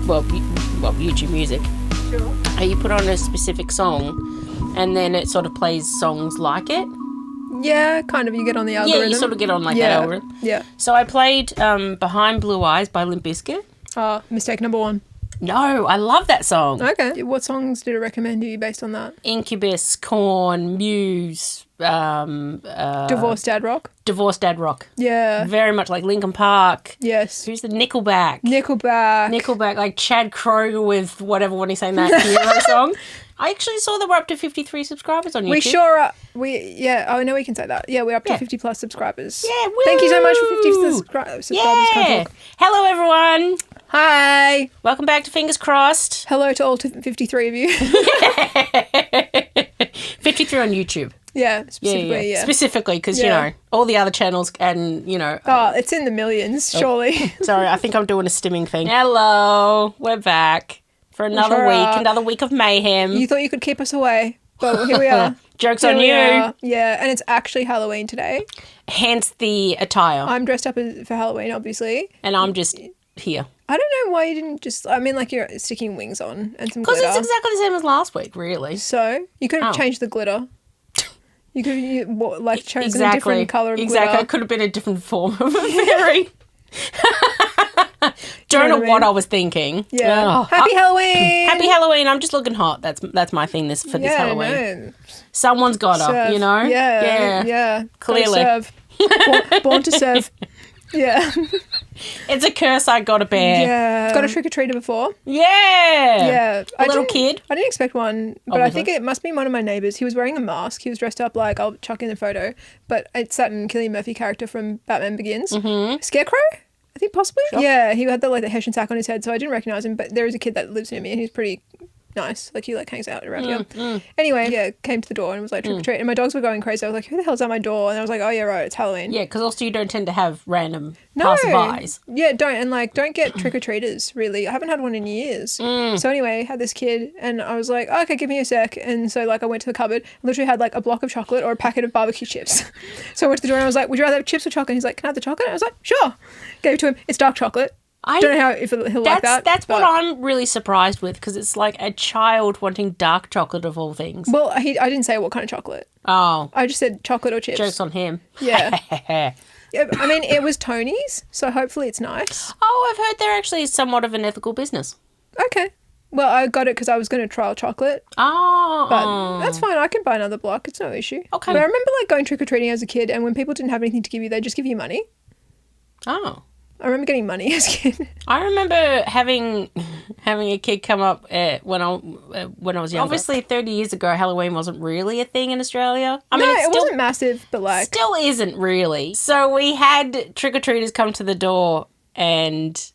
YouTube Music. Sure. You put on a specific song, and then it sort of plays songs like it. Yeah, kind of. You get on the algorithm. Yeah, you sort of get on that algorithm. Yeah. So I played Behind Blue Eyes by Limp Bizkit. Mistake number one. No, I love that song. Okay. What songs did it recommend you based on that? Incubus, Korn, Muse, Divorced Dad Rock? Divorced Dad Rock. Yeah. Very much like Linkin Park. Yes. Who's the Nickelback? Nickelback, like Chad Kroger with whatever when he sang that Hero song. I actually saw that we're up to 53 subscribers on YouTube. We sure are. I know we can say that. Yeah, we're up to 50 plus subscribers. Yeah, woo! Thank you so much for 50 subscribers. Yeah. Hello, everyone. Hi. Welcome back to Fingers Crossed. Hello to all 53 of you. 53 on YouTube. Yeah, specifically, yeah. Specifically, because, you know, all the other channels and, you know... it's in the millions, surely. Sorry, I think I'm doing a stimming thing. Hello, we're back for another week of mayhem. You thought you could keep us away, but here we are. Joke's on you. Yeah, and it's actually Halloween today. Hence the attire. I'm dressed up for Halloween, obviously. And I'm just here. I don't know why you didn't just... I mean, like, you're sticking wings on and some glitter. Because it's exactly the same as last week, really. So, you could have changed the glitter. You could have chosen a different colour of glitter. Exactly. It could have been a different form of a fairy. Don't know what I was thinking. Yeah. Oh, Happy Halloween! Happy Halloween. I'm just looking hot. That's my thing this Halloween. No. Someone's got her, you know? Yeah. Clearly. Serve. Born to serve. Yeah. It's a curse I got to bear. Yeah. Got a trick-or-treater before? Yeah. Yeah. A little kid? I didn't expect one, but I think it must be one of my neighbours. He was wearing a mask. He was dressed up like, I'll chuck in the photo, but it's that Cillian Murphy character from Batman Begins. Mm-hmm. Scarecrow? I think possibly. Sure. Yeah, he had the Hessian sack on his head, so I didn't recognise him, but there is a kid that lives near me and he's pretty nice. Like, he hangs out around here. Anyway, came to the door and was like, trick or treat. And my dogs were going crazy. I was like, who the hell's at my door? And I was like, oh yeah, right, it's Halloween. Yeah, because also you don't tend to have random passerbys. Yeah, don't. And don't get trick or treaters, really. I haven't had one in years. So anyway, had this kid and I was like, oh, okay, give me a sec. And so I went to the cupboard, literally had a block of chocolate or a packet of barbecue chips. So I went to the door and I was like, would you rather have chips or chocolate? And he's like, can I have the chocolate? And I was like, sure. Gave it to him. It's dark chocolate. I don't know if he'll like that. That's what I'm really surprised with, because it's like a child wanting dark chocolate of all things. Well, I didn't say what kind of chocolate. Oh. I just said chocolate or chips. Joke's on him. Yeah. I mean, it was Tony's, so hopefully it's nice. Oh, I've heard they're actually somewhat of an ethical business. Okay. Well, I got it because I was going to trial chocolate. Oh. But that's fine. I can buy another block. It's no issue. Okay. But I remember going trick-or-treating as a kid, and when people didn't have anything to give you, they'd just give you money. Oh. I remember getting money as a kid. I remember having a kid come up when I was younger. Obviously, 30 years ago, Halloween wasn't really a thing in Australia. I mean, it wasn't massive, but still isn't really. So we had trick-or-treaters come to the door and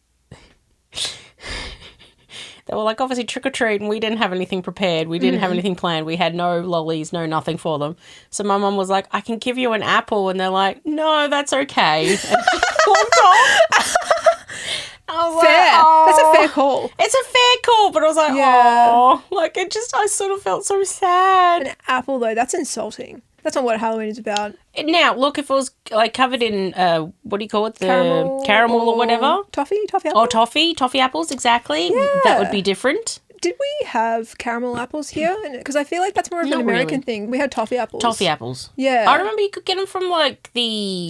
they were like, obviously trick-or-treat, and we didn't have anything prepared. We didn't have anything planned. We had no lollies, no nothing for them. So my mum was like, I can give you an apple. And they're like, no, that's okay. And she walked off. I was fair. like, oh. That's a fair call. It's a fair call, but I was like, oh. I sort of felt so sad. An apple, though, that's insulting. That's not what Halloween is about. Now, look, if it was covered in, what do you call it? The caramel or whatever. Toffee apples. Oh, toffee apples, exactly. Yeah. That would be different. Did we have caramel apples here? Because I feel like that's more of an American thing. We had toffee apples. Toffee apples. Yeah. I remember you could get them from the...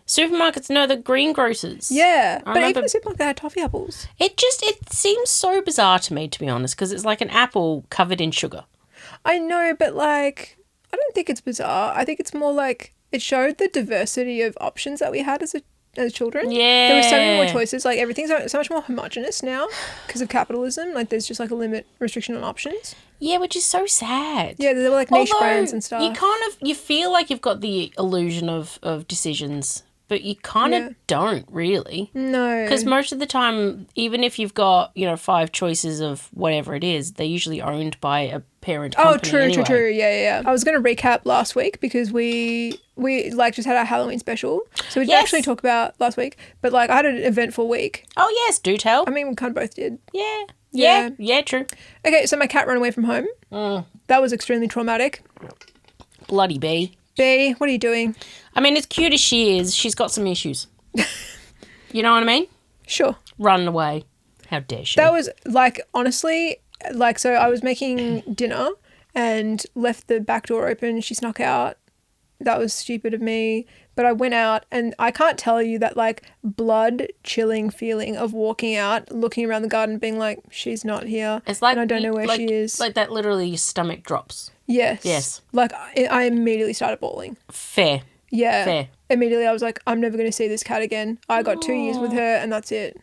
Supermarkets, no, the greengrocers. Yeah, but even the supermarket had toffee apples. It seems so bizarre to me, to be honest, because it's like an apple covered in sugar. I know, but I don't think it's bizarre. I think it's more it showed the diversity of options that we had as children. Yeah. There were so many more choices. Everything's so much more homogenous now because of capitalism. There's just a restriction on options. Yeah, which is so sad. Yeah, there were niche brands and stuff. You feel like you've got the illusion of decisions, but you kind of don't really. No. Because most of the time, even if you've got, 5 choices of whatever it is, they're usually owned by a parent company. Oh, true. Yeah. I was going to recap last week because we just had our Halloween special. So we didn't actually talk about last week, but I had an eventful week. Oh, yes, do tell. I mean, we kind of both did. Yeah, true. Okay, so my cat ran away from home. That was extremely traumatic. Bloody bee. Bee, what are you doing? I mean, as cute as she is, she's got some issues. You know what I mean? Sure. Running away. How dare she? That was, like, honestly, like, so I was making dinner and left the back door open. She snuck out. That was stupid of me. But I went out and I can't tell you that, like, blood chilling feeling of walking out, looking around the garden, being like, she's not here. It's like, and I don't know where she is. Like that, literally your stomach drops. Yes. Yes. Like, I immediately started bawling. Fair. Yeah. Fair. Immediately I was like, I'm never going to see this cat again. I got 2 years with her and that's it.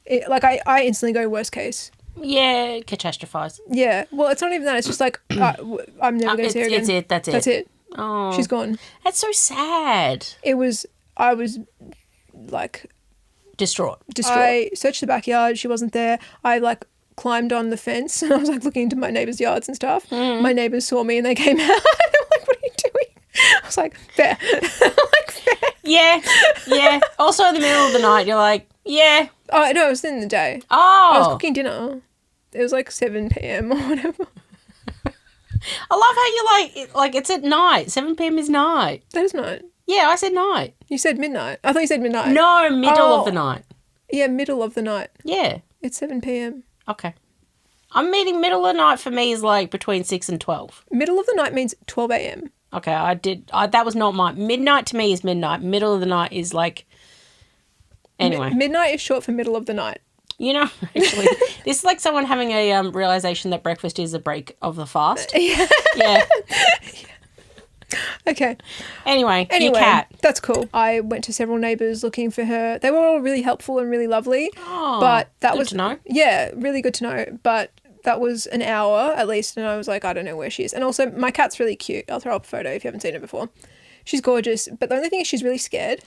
I instantly go worst case. Yeah, catastrophize. Yeah. Well, it's not even that. It's just like, I'm never going to see her again. It's it. That's it. That's it. Oh. She's gone. That's so sad. I was like... Distraught. I searched the backyard. She wasn't there. I like climbed on the fence and I was like looking into my neighbours' yards and stuff. My neighbours saw me and they came out. They're like, what are you doing? I was like, fair. Like, fair. Yeah. Yeah. Also in the middle of the night, you're like, yeah. Oh, no, it was in the day. Oh. I was cooking dinner. It was like 7 p.m. or whatever. I love how you like it's at night. 7 p.m. is night. That is night. Yeah, I said night. You said midnight. I thought you said midnight. No, middle of the night. Yeah, middle of the night. Yeah. It's 7 p.m. Okay. I'm meaning middle of the night for me is like between 6 and 12. Middle of the night means 12 a.m. Okay, that was not mine. Midnight to me is midnight. Middle of the night is like... Anyway. Midnight is short for middle of the night. You know, actually, this is like someone having a realization that breakfast is a break of the fast. Yeah. Okay. Anyway, your cat. That's cool. I went to several neighbours looking for her. They were all really helpful and really lovely. Oh, but that good was to know. Yeah, really good to know. But that was an hour at least, and I was like, I don't know where she is. And also, my cat's really cute. I'll throw up a photo if you haven't seen her before. She's gorgeous, but the only thing is she's really scared.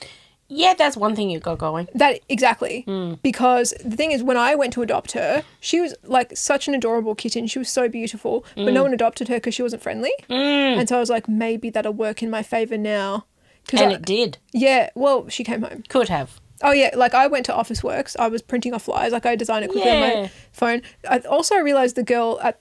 Yeah, that's one thing you got going. That exactly. Because the thing is, when I went to adopt her, she was like such an adorable kitten. She was so beautiful, but no one adopted her because she wasn't friendly. And so I was like, maybe that'll work in my favour now. And it did. Yeah. Well, she came home. Could have. Oh, yeah. Like, I went to Office Works. I was printing off flyers. Like, I designed it quickly on my phone. I also realised the girl I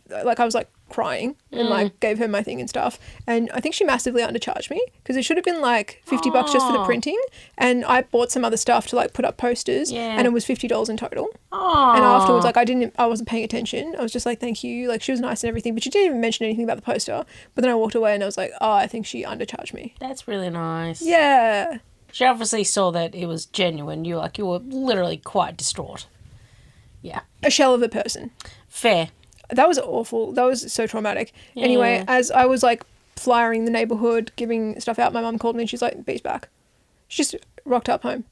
was like crying and like gave her my thing and stuff. And I think she massively undercharged me because it should have been like $50 just for the printing. And I bought some other stuff to like put up posters and it was $50 in total. Oh. And afterwards, like, I wasn't paying attention. I was just like, thank you. Like, she was nice and everything, but she didn't even mention anything about the poster. But then I walked away and I was like, oh, I think she undercharged me. That's really nice. Yeah. She obviously saw that it was genuine. You were literally quite distraught. Yeah. A shell of a person. Fair. That was awful. That was so traumatic. Yeah. Anyway, as I was like flyering the neighbourhood, giving stuff out, my mum called me and she's like, Bee's back. She just rocked up home.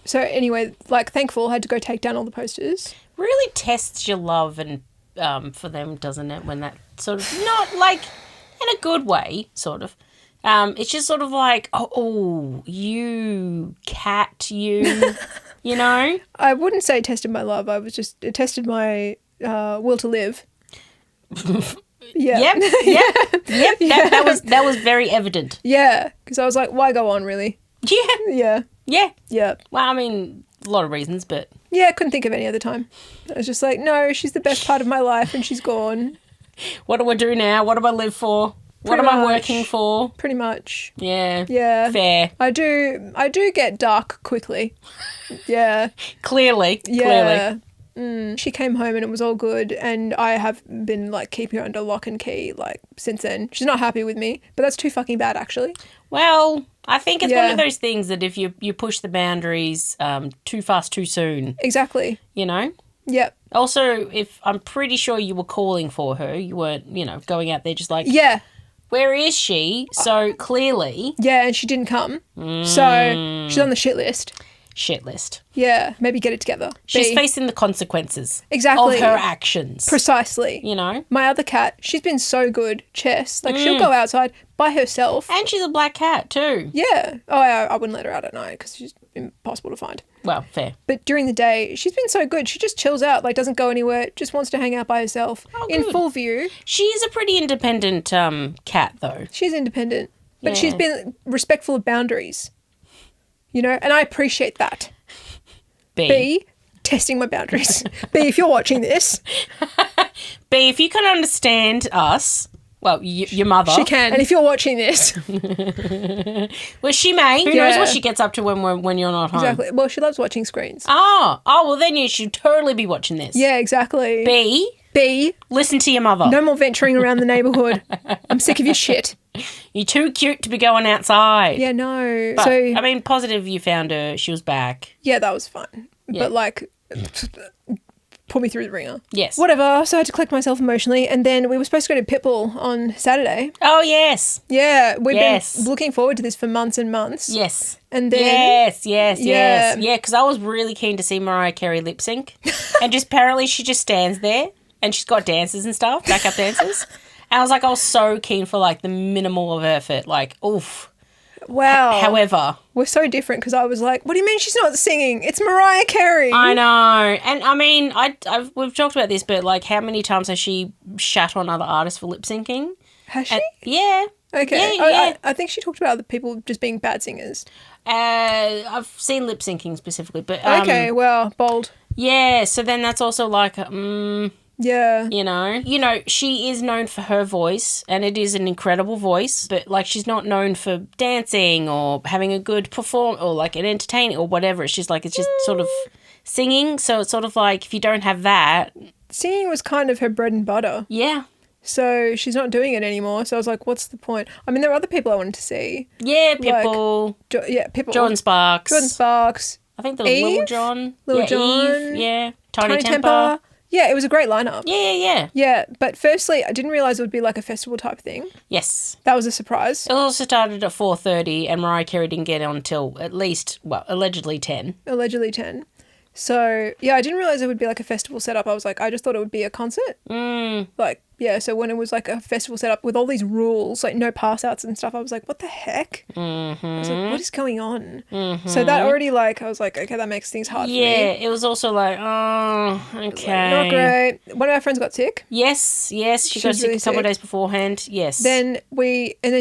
So anyway, like, thankful, I had to go take down all the posters. Really tests your love and for them, doesn't it? When that sort of, not like in a good way, sort of. It's just sort of like, oh, you cat, you know? I wouldn't say it tested my love. It tested my will to live. Yeah. Yep. That was very evident. Yeah, because I was like, why go on, really? Yeah. Yeah. Well, I mean, a lot of reasons, but... Yeah, I couldn't think of any other time. I was just like, no, she's the best part of my life and she's gone. What do I do now? What do I live for? What am I working for? Pretty much. Yeah. Yeah. Fair. I do get dark quickly. Yeah. Clearly. She came home and it was all good, and I have been like keeping her under lock and key like since then. She's not happy with me, but that's too fucking bad actually. Well, I think it's one of those things that if you push the boundaries too fast too soon. Exactly. You know? Yep. Also, if I'm pretty sure you were calling for her, you weren't, going out there just like, yeah, where is she? So clearly. Yeah, and she didn't come. So she's on the shit list. Shit list. Yeah, maybe get it together. She's facing the consequences. Exactly. Of her actions. Precisely. You know? My other cat, she's been so good, Chess. Like, she'll go outside by herself. And she's a black cat too. Yeah. Oh, I wouldn't let her out at night because she's impossible to find. Well, fair. But during the day, she's been so good. She just chills out, like, doesn't go anywhere, just wants to hang out by herself in full view. She's a pretty independent cat, though. She's independent. But she's been respectful of boundaries. You know, and I appreciate that. B, testing my boundaries. B, if you're watching this. B, if you can understand us, Well, your mother. She can. And if you're watching this. Well, she may. Who knows what she gets up to when you're not home. Exactly. Well, she loves watching screens. Oh, well, then you should totally be watching this. Yeah, exactly. B, listen to your mother. No more venturing around the neighbourhood. I'm sick of your shit. You're too cute to be going outside. Yeah, no. But, I mean, positive you found her. She was back. Yeah, that was fun. Yeah. But, like, pull me through the ringer. Yes. Whatever. So I had to collect myself emotionally. And then we were supposed to go to Pitbull on Saturday. Oh, yes. Yeah. We've been looking forward to this for months and months. Yes. And then... Yes. Yeah, because I was really keen to see Mariah Carey lip sync. And just apparently she just stands there. And she's got dancers and stuff, backup dancers. And I was so keen for, like, the minimal of effort. Like, oof. Wow. However. We're so different because I was like, what do you mean she's not singing? It's Mariah Carey. I know. And, I mean, we've talked about this, but, like, how many times has she shat on other artists for lip syncing? Has she? Yeah. Okay. Yeah. I think she talked about other people just being bad singers. I've seen lip syncing specifically, but... okay, well, bold. Yeah, so then that's also like... yeah. You know, she is known for her voice, and it is an incredible voice, but, like, she's not known for dancing or having a good perform or, like, an entertaining or whatever. It's just, like, it's just sort of singing. So it's sort of like, if you don't have that... Singing was kind of her bread and butter. Yeah. So she's not doing it anymore. So I was like, what's the point? I mean, there were other people I wanted to see. Yeah, Pitbull. Like, Pitbull. Jordan Sparks. I think there was Little John. John. Eve, yeah. Tiny Temper. Yeah, it was a great lineup. Yeah. Yeah, but firstly, I didn't realise it would be like a festival type thing. Yes. That was a surprise. It also started at 4:30 and Mariah Carey didn't get on until at least, allegedly 10. Allegedly 10. So, yeah, I didn't realise it would be like a festival setup. I was like, I just thought it would be a concert. Like, yeah, so when it was like a festival setup with all these rules, like no pass outs and stuff, I was like, what the heck? Mm-hmm. I was like, what is going on? Mm-hmm. So that already, like, I was like, okay, that makes things hard for me. Yeah, it was also like, oh, okay. Like, not great. One of our friends got sick. Yes. She got sick a couple of days beforehand. Yes. Then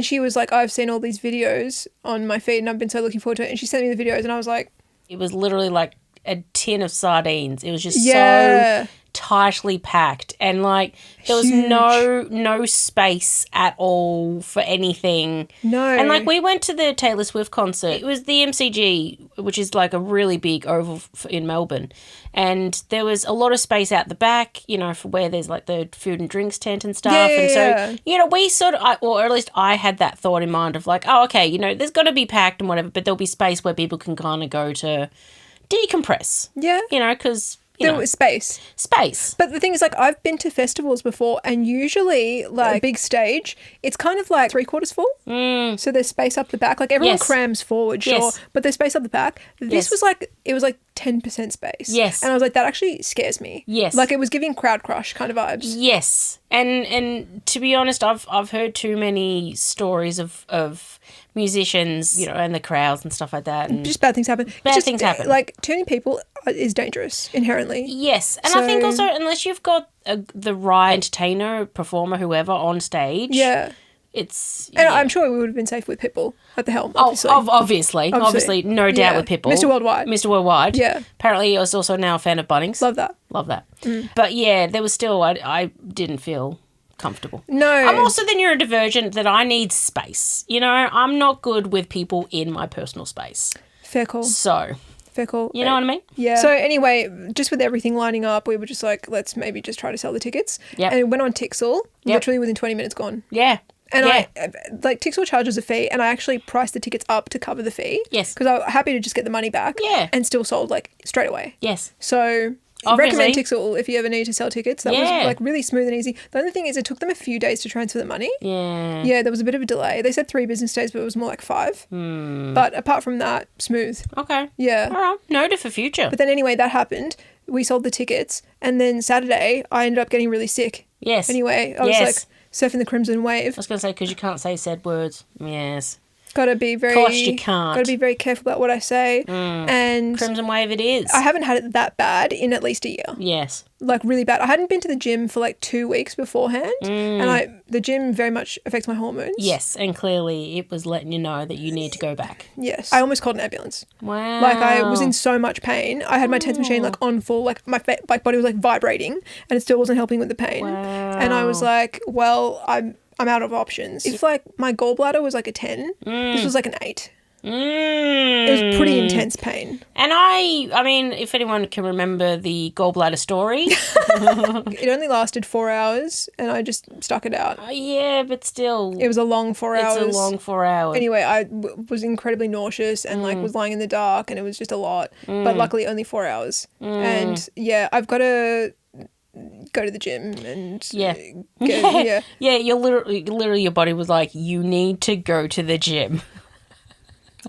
she was like, I've seen all these videos on my feed and I've been so looking forward to it. And she sent me the videos and I was like... It was literally like a tin of sardines. It was just so tightly packed, and like there was no space at all for anything. No. And like we went to the Taylor Swift concert. It was the MCG, which is like a really big oval in Melbourne, and there was a lot of space out the back, you know, for where there's like the food and drinks tent and stuff. And so, you know, we sort of, or at least I had that thought in mind of like, oh, okay, you know, there's got to be packed and whatever, but there'll be space where people can kind of go to decompress. Yeah. You know, because... There was space. But the thing is, like, I've been to festivals before and usually, like, a big stage, it's kind of like 3/4 full. So there's space up the back. Like, everyone crams forward, sure, but there's space up the back. This was like, it was like 10% space. Yes. And I was like, that actually scares me. Yes. Like, it was giving Crowd Crush kind of vibes. Yes. And to be honest, I've heard too many stories of musicians, you know, and the crowds and stuff like that. And just bad things happen. Things happen. Like, too many people is dangerous inherently. Yes. And I think also, unless you've got the right entertainer, performer, whoever on stage. Yeah. It's... And I'm sure we would have been safe with Pitbull at the helm, obviously. Obviously, no doubt with Pitbull. Mr. Worldwide. Yeah. Apparently he was also now a fan of Bunnings. Love that. But yeah, there was still, I didn't feel comfortable. No. I'm also the neurodivergent that I need space. You know, I'm not good with people in my personal space. Fair call. Fair call. You know what I mean? Yeah. So anyway, just with everything lining up, we were just like, let's maybe just try to sell the tickets. Yeah. And it went on Tixel, literally within 20 minutes gone. Yeah. And Tixel charges a fee, and I actually priced the tickets up to cover the fee. Yes. Because I was happy to just get the money back. Yeah. And still sold, like, straight away. Yes. So... Obviously. Recommend Tixel if you ever need to sell tickets. That was like really smooth and easy. The only thing is it took them a few days to transfer the money. Yeah. Yeah, there was a bit of a delay. They said 3 business days, but it was more like 5. But apart from that, smooth. Okay. Yeah. All right. Noted for future. But then anyway, that happened. We sold the tickets, and then Saturday I ended up getting really sick. Yes. Anyway, I was like surfing the crimson wave. I was going to say, because you can't say said words. Yes. Gotta be very... Of course you can't. Gotta be very careful about what I say. And... Crimson wave it is. I haven't had it that bad in at least a year. Yes. Like, really bad. I hadn't been to the gym for, like, 2 weeks beforehand. And the gym very much affects my hormones. Yes, and clearly it was letting you know that you need to go back. Yes. I almost called an ambulance. Wow. Like, I was in so much pain. I had my TENS machine, like, on full. Like, my body was, like, vibrating. And it still wasn't helping with the pain. Wow. And I was like, well, I'm out of options. If like my gallbladder was like a 10, this was like an 8. It was pretty intense pain. And I mean, if anyone can remember the gallbladder story. It only lasted 4 hours and I just stuck it out. Yeah, but still. It was a long 4 hours. It's a long 4 hours. Anyway, I was incredibly nauseous and like was lying in the dark and it was just a lot. But luckily only 4 hours. And yeah, I've got to go to the gym and yeah, you're literally your body was like, you need to go to the gym.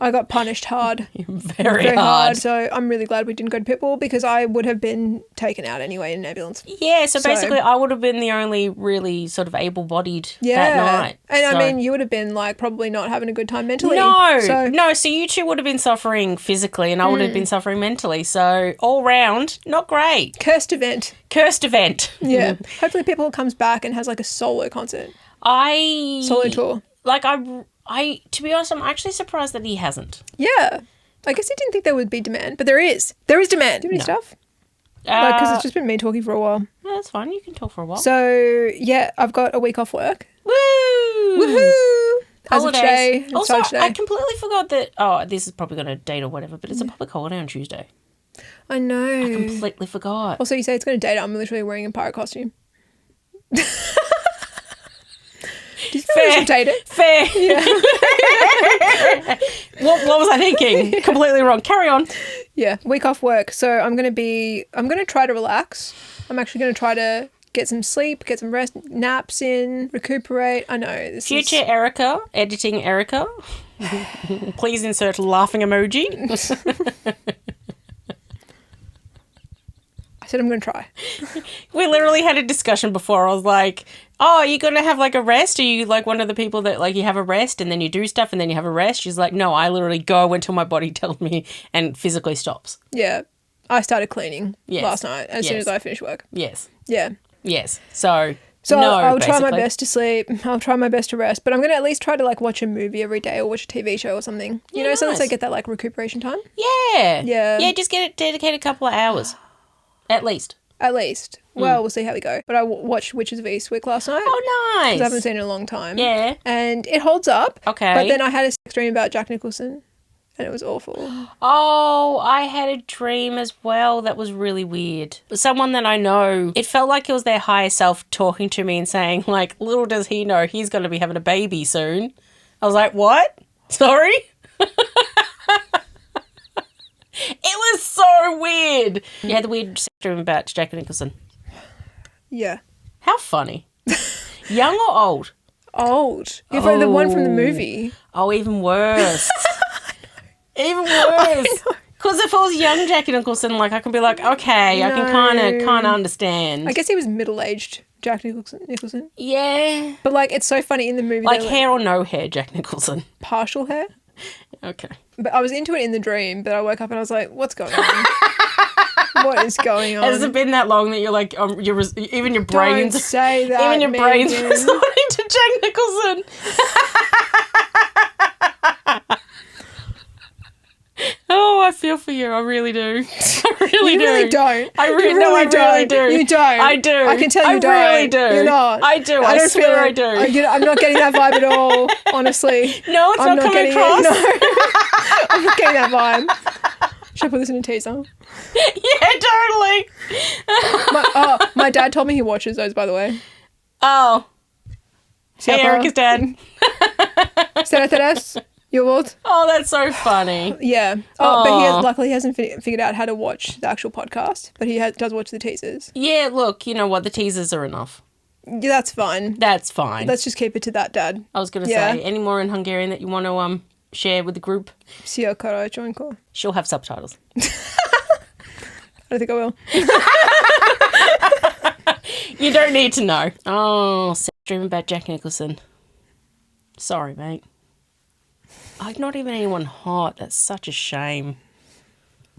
I got punished hard. Very hard. So I'm really glad we didn't go to pitbull because I would have been taken out anyway in an ambulance. Yeah, so basically I would have been the only really sort of able-bodied that night. And I mean, you would have been like probably not having a good time mentally. So you two would have been suffering physically and I would have been suffering mentally. So all round, not great. Cursed event. Yeah. Hopefully pitbull comes back and has like a solo concert. Solo tour. Like I, to be honest, I'm actually surprised that he hasn't. Yeah. I guess he didn't think there would be demand, but there is. There is demand. Do you have any stuff? Because it's just been me talking for a while. No, that's fine. You can talk for a while. So, yeah, I've got a week off work. Woo! Woohoo! As of Holidays. today. Also, I completely forgot that, this is probably going to date or whatever, but it's a public holiday on Tuesday. I know. I completely forgot. Also, you say it's going to date. I'm literally wearing a pirate costume. Fair. Yeah. what was I thinking? Completely wrong. Carry on. Yeah, week off work. So I'm going to try to relax. I'm actually going to try to get some sleep, get some rest, naps in, recuperate. I know. Future Erica, editing Erica. Please insert laughing emoji. I said I'm going to try. We literally had a discussion before. I was like, oh, are you going to have like a rest? Are you like one of the people that like you have a rest and then you do stuff and then you have a rest? She's like, no, I literally go until my body tells me and physically stops. Yeah. I started cleaning last night as soon as I finished work. Yes. Yeah. Yes. So I'll try my best to sleep. I'll try my best to rest. But I'm going to at least try to like watch a movie every day or watch a TV show or something. You know, so that I get that like recuperation time. Yeah. Yeah. Yeah, just dedicate a couple of hours. At least. Well, we'll see how we go. But I watched Witches of Eastwick last night. Oh, nice. Because I haven't seen it in a long time. Yeah. And it holds up. Okay. But then I had a sex dream about Jack Nicholson. And it was awful. Oh, I had a dream as well that was really weird. Someone that I know, it felt like it was their higher self talking to me and saying, like, little does he know he's going to be having a baby soon. I was like, what? Sorry? It was so weird. You had the weird sex dream about Jack Nicholson. Yeah. How funny. Young or old? Old. You're the one from the movie. Oh, even worse. Even worse. Because if I was young Jack Nicholson, like I can be like, okay, I can kind of understand. I guess he was middle-aged Jack Nicholson. Yeah. But like, it's so funny in the movie. Like hair or no hair, Jack Nicholson. Partial hair. Okay. But I was into it in the dream, but I woke up and I was like, what's going on? What is going on? Has it been that long that you're like, even your brains... Don't say that, even your brains resorting to Jack Nicholson. Oh, I feel for you. I really do. I really do. You really don't. I really do. You don't. I do. I can tell you don't. I really do. You're not. I do. I swear I do. I'm not getting that vibe at all, honestly. No, it's not coming across. No. I'm not getting that vibe. Should I put this in a teaser? Yeah, totally. My dad told me he watches those, by the way. Oh. Hey, Erica's dad. Será your world? Oh, that's so funny. Yeah. But luckily he hasn't figured out how to watch the actual podcast, but he does watch the teasers. Yeah, look, you know what? The teasers are enough. Yeah, that's fine. That's fine. Let's just keep it to that, Dad. I was going to say, any more in Hungarian that you want to share with the group? Szia, karácsonykor. She'll have subtitles. I don't think I will. You don't need to know. Oh, dream about Jack Nicholson. Sorry, mate. Not even anyone hot. That's such a shame.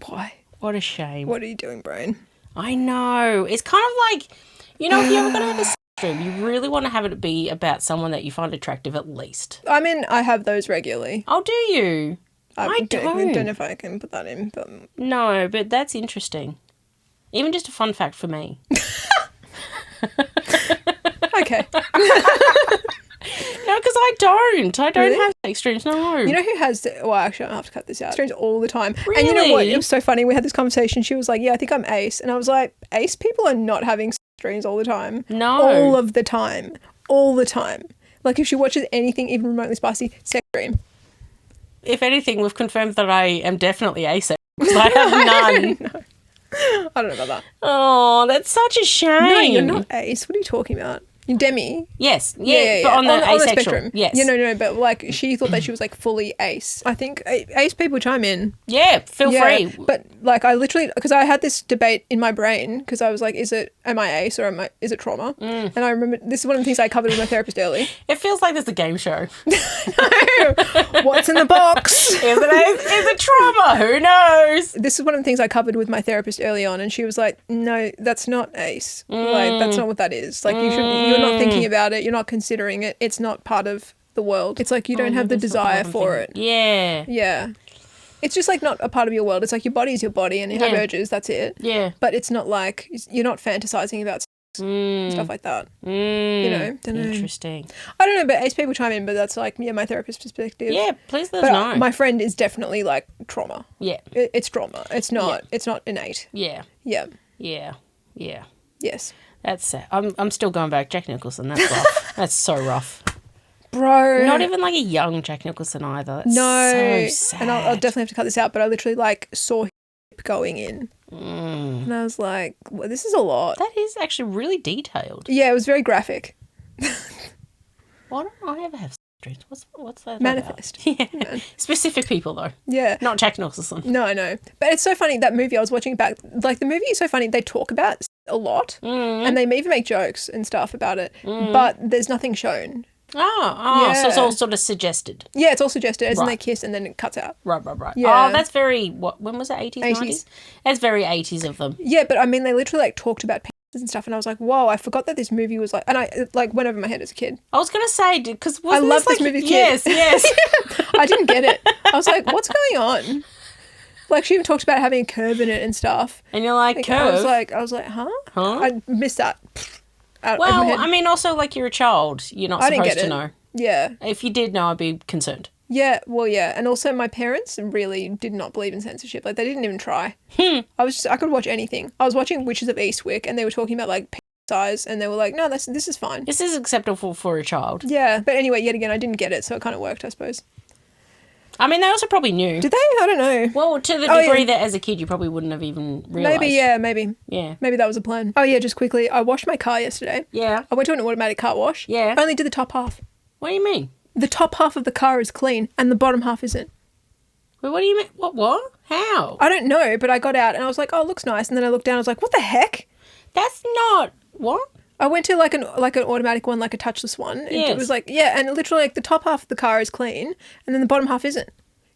Why? What a shame. What are you doing, brain? I know. It's kind of like, if you're ever going to have a sex dream, you really want to have it be about someone that you find attractive at least. I mean, I have those regularly. Oh, do you? I don't. I don't know if I can put that in. But... No, but that's interesting. Even just a fun fact for me. Okay. don't. I don't Really? have sex dreams, no. You know who has, well, actually, I have to cut this out. Dreams all the time. Really? And you know what? It was so funny. We had this conversation. She was like, yeah, I think I'm ace. And I was like, ace people are not having sex dreams all the time. No. All of the time. All the time. Like if she watches anything even remotely spicy, sex dream. If anything, we've confirmed that I am definitely asexual because I have none. No. I don't know about that. Oh, that's such a shame. No, you're not ace. What are you talking about? You're demi. Yes. Yeah. But on the asexual. spectrum. Yes. Yeah, no, but like she thought that she was like fully ace. I think ace people chime in. Yeah, feel free. But like I literally, because I had this debate in my brain because I was like, am I ace or is it trauma? And I remember this is one of the things I covered with my therapist early. It feels like there's a game show. No. What's in the box? Is it trauma? Who knows? This is one of the things I covered with my therapist early on, and she was like, no, that's not ace. Like that's not what that is. Like you're not thinking about it, you're not considering it, it's not part of the world. It's like you don't have the desire for it. Yeah. It's just like not a part of your world. It's like your body is your body and you have urges, that's it. Yeah. But it's not like you're not fantasizing about stuff like that. You know, don't know. Interesting. I don't know, but ace people chime in, but that's like my therapist's perspective. Yeah, please let us know. My friend is definitely like trauma. Yeah. It's trauma. It's not innate. Yeah. Yeah. Yeah. Yeah. Yes. That's sad. I'm still going back. Jack Nicholson, that's rough. That's so rough. Bro. Not even like a young Jack Nicholson either. That's so sad. And I'll definitely have to cut this out, but I literally like saw him going in. And I was like, well, this is a lot. That is actually really detailed. Yeah, it was very graphic. Why don't I ever have dreams? What's that Manifest. about? Yeah. Specific people though. Yeah. Not Jack Nicholson. No, I know. But it's so funny, that movie, I was watching it back, like the movie is so funny, they talk about a lot and they even make jokes and stuff about it, but there's nothing shown. Oh, so it's all sort of suggested. Yeah, it's all suggested, as in they kiss and then it cuts out. Right. Yeah. Oh, that's very, when was it, 80s, 90s? That's very 80s of them. Yeah, but I mean, they literally like talked about penises and stuff and I was like, whoa, I forgot that this movie was like, and I like went over my head as a kid. I was going to say, because I love this movie as a kid. Yes. I didn't get it. I was like, what's going on? Like she even talked about having a curve in it and stuff. And you're like, curve? I was like, huh? I missed that. Well, I mean, also, like, you're a child. You're not supposed to know. Yeah. If you did know, I'd be concerned. Yeah, well, yeah. And also my parents really did not believe in censorship. Like, they didn't even try. I could watch anything. I was watching Witches of Eastwick and they were talking about, like, size and they were like, no, this is fine. This is acceptable for a child. Yeah. But anyway, yet again, I didn't get it, so it kind of worked, I suppose. I mean, they also probably knew. Did they? I don't know. Well, to the degree that as a kid you probably wouldn't have even realised. Maybe. Yeah. Maybe that was a plan. Oh, yeah, just quickly. I washed my car yesterday. Yeah. I went to an automatic car wash. Yeah. I only did the top half. What do you mean? The top half of the car is clean and the bottom half isn't. Wait, what do you mean? What? How? I don't know, but I got out and I was like, oh, it looks nice. And then I looked down, I was like, what the heck? That's not... What? I went to like an automatic one, like a touchless one. Yes. It was like, yeah, and literally like the top half of the car is clean and then the bottom half isn't.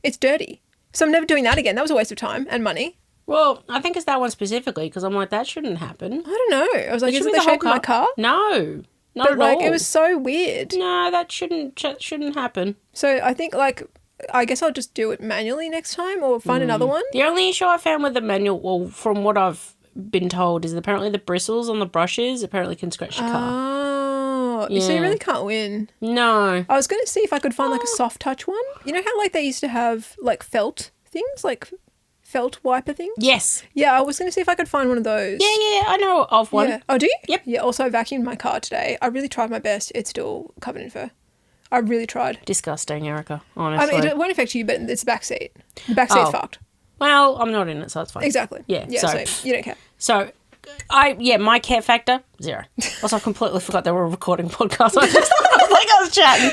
It's dirty. So I'm never doing that again. That was a waste of time and money. Well, I think it's that one specifically because I'm like, that shouldn't happen. I don't know. I was like, It is should it be the shape of whole my car? No. Not But at like, all. it was so weird. No, that shouldn't happen. So I think like, I guess I'll just do it manually next time or find another one. The only issue I found with the manual, well, from what I've been told, is apparently the bristles on the brushes apparently can scratch your car. Oh, so Yeah. you really can't win. No. I was going to see if I could find like a soft touch one. You know how like they used to have like felt things, like felt wiper things? Yes. Yeah, I was going to see if I could find one of those. Yeah, I know of one. Yeah. Oh, do you? Yep. Yeah, also I vacuumed my car today. I really tried my best. It's still covered in fur. I really tried. Disgusting, Erica, I honestly. mean, it won't affect you, but it's the back seat. The back seat's fucked. Well, I'm not in it, so it's fine. Exactly. Yeah, Yeah, so you don't care. So, my care factor, 0. Also, I completely forgot they were a recording podcast. I was chatting.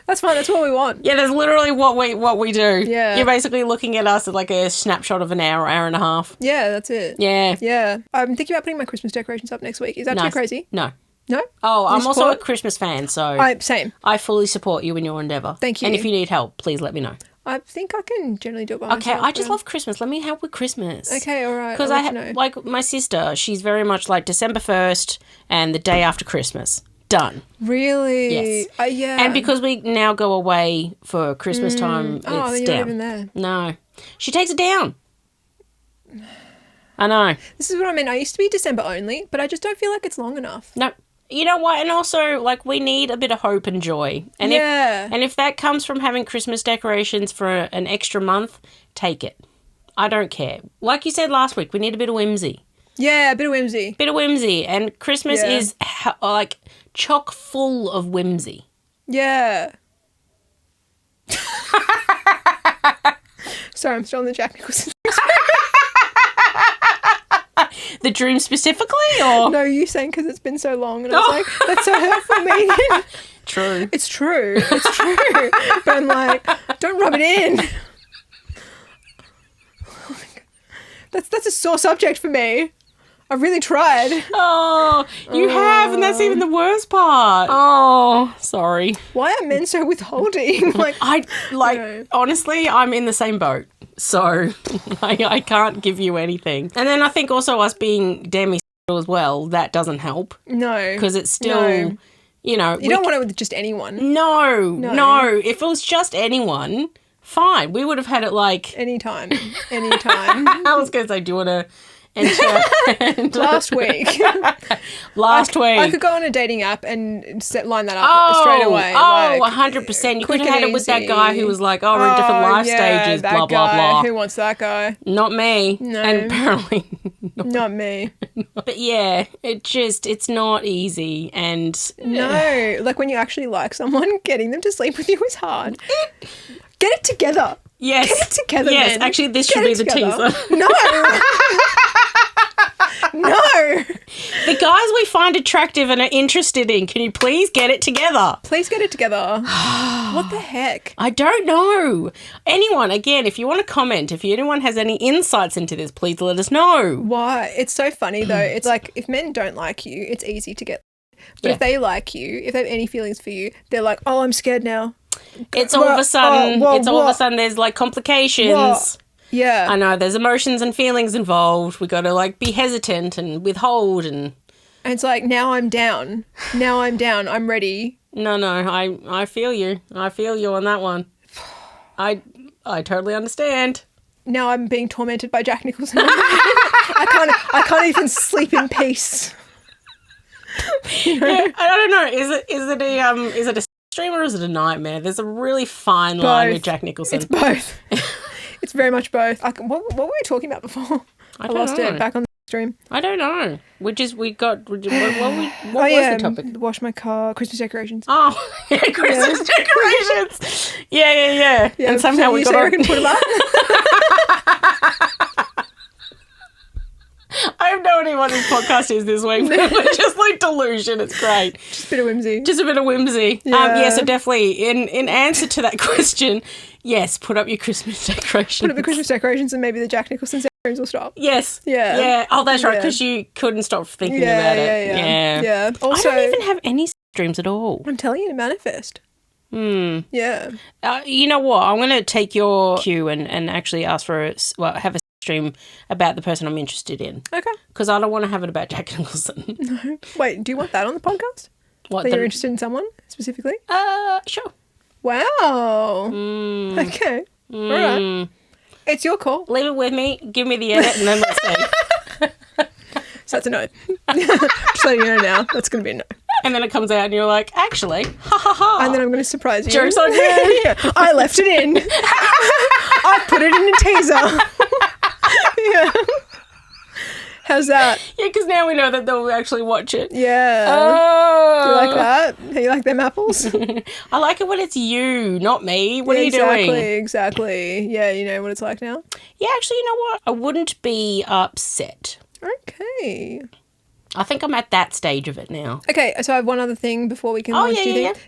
That's fine. That's what we want. Yeah, that's literally what we do. Yeah. You're basically looking at us at like a snapshot of an hour and a half. Yeah, that's it. Yeah. Yeah. I'm thinking about putting my Christmas decorations up next week. Is that too crazy? No. No? Oh, I'm also support? a Christmas fan, so Same. I fully support you in your endeavour. Thank you. And if you need help, please let me know. I think I can generally do it by Okay, myself. I just love Christmas. Let me help with Christmas. Okay, all right. Because I'll I let you have, know. like, my sister, she's very much like December 1st and the day after Christmas. Done. Really? Yes. Yeah. And because we now go away for Christmas time, it's then you're down. not even there. No. She takes it down. I know. This is what I mean. I used to be December only, but I just don't feel like it's long enough. No. You know what? And also, like, we need a bit of hope and joy. And if that comes from having Christmas decorations for an extra month, take it. I don't care. Like you said last week, we need a bit of whimsy. Yeah, a bit of whimsy. Bit of whimsy. And Christmas is, like, chock full of whimsy. Yeah. Sorry, I'm still on the Jack Nicholson. The dream specifically, or? No, you saying because it's been so long. And I was like, that's so hurtful, Megan. True. It's true. It's true. But I'm like, don't rub it in. That's a sore subject for me. I really tried. Oh, you have, and that's even the worst part. Oh, sorry. Why are men so withholding? Honestly, I'm in the same boat. So I can't give you anything. And then I think also us being demisexual as well, that doesn't help. No. Because it's still, you know. You don't want it with just anyone. No. If it was just anyone, fine. We would have had it like... Anytime. I was going to say, do you want to... Last week. I could go on a dating app and line that up straight away. Oh, like, 100%. You could have had it with that guy who was like, we're in different life stages, blah, blah, blah. Who wants that guy? Not me. No. And apparently... Not me. But yeah, it's not easy. And... No. Like when you actually like someone, getting them to sleep with you is hard. Get it together. Yes. Get it together, Yes, man. actually, this should be the teaser. No. No. The guys we find attractive and are interested in, can you please get it together? Please get it together. What the heck? I don't know. Anyone, again, if you want to comment, if anyone has any insights into this, please let us know. Why? It's so funny, though. It's like if men don't like you, it's easy to get. But if they like you, if they have any feelings for you, they're like, oh, I'm scared now. It's all of a sudden, there's like complications. What? Yeah. I know, there's emotions and feelings involved. We got to like be hesitant and withhold and it's like, now I'm down. I'm ready. No, I feel you. I feel you on that one. I totally understand. Now I'm being tormented by Jack Nicholson. I can't even sleep in peace. You know? Yeah, I don't know. Is it a stream or is it a nightmare? There's a really fine line with Jack Nicholson. It's both. It's very much both. What were we talking about before? I lost it back on the stream. I don't know. What was the topic? Wash my car, Christmas decorations. Oh, yeah, Christmas decorations. Yeah. And somehow we got to put them up. I have no idea what this podcast is this week. We're just like delusion. It's great. Just a bit of whimsy. Yeah. So definitely in answer to that question, yes, put up your Christmas decorations. Put up the Christmas decorations and maybe the Jack Nicholson decorations will stop. Yes. Yeah. Yeah. Oh, that's right, because you couldn't stop thinking about it. Yeah. Also, I don't even have any dreams at all. I'm telling you to manifest. Yeah. You know what? I'm going to take your cue and actually ask for have a stream about the person I'm interested in. Okay. Because I don't want to have it about Jack Nicholson. No. Wait, do you want that on the podcast? What? That you're interested in someone specifically? Sure. Wow. Okay. All right. It's your call. Leave it with me. Give me the edit and then let's see. So that's a no. Just letting you know now. That's going to be a no. And then it comes out and you're like, actually, ha ha ha. And then I'm going to surprise you. Joke's on you. Yeah. I left it in. I put it in a teaser. Yeah. How's that? Yeah, because now we know that they'll actually watch it. Yeah. Oh. You like that? You like them apples? I like it when it's you, not me. What are you doing? Exactly. Yeah, you know what it's like now? Yeah, actually, you know what? I wouldn't be upset. Okay. I think I'm at that stage of it now. Okay, so I have one other thing before we can launch.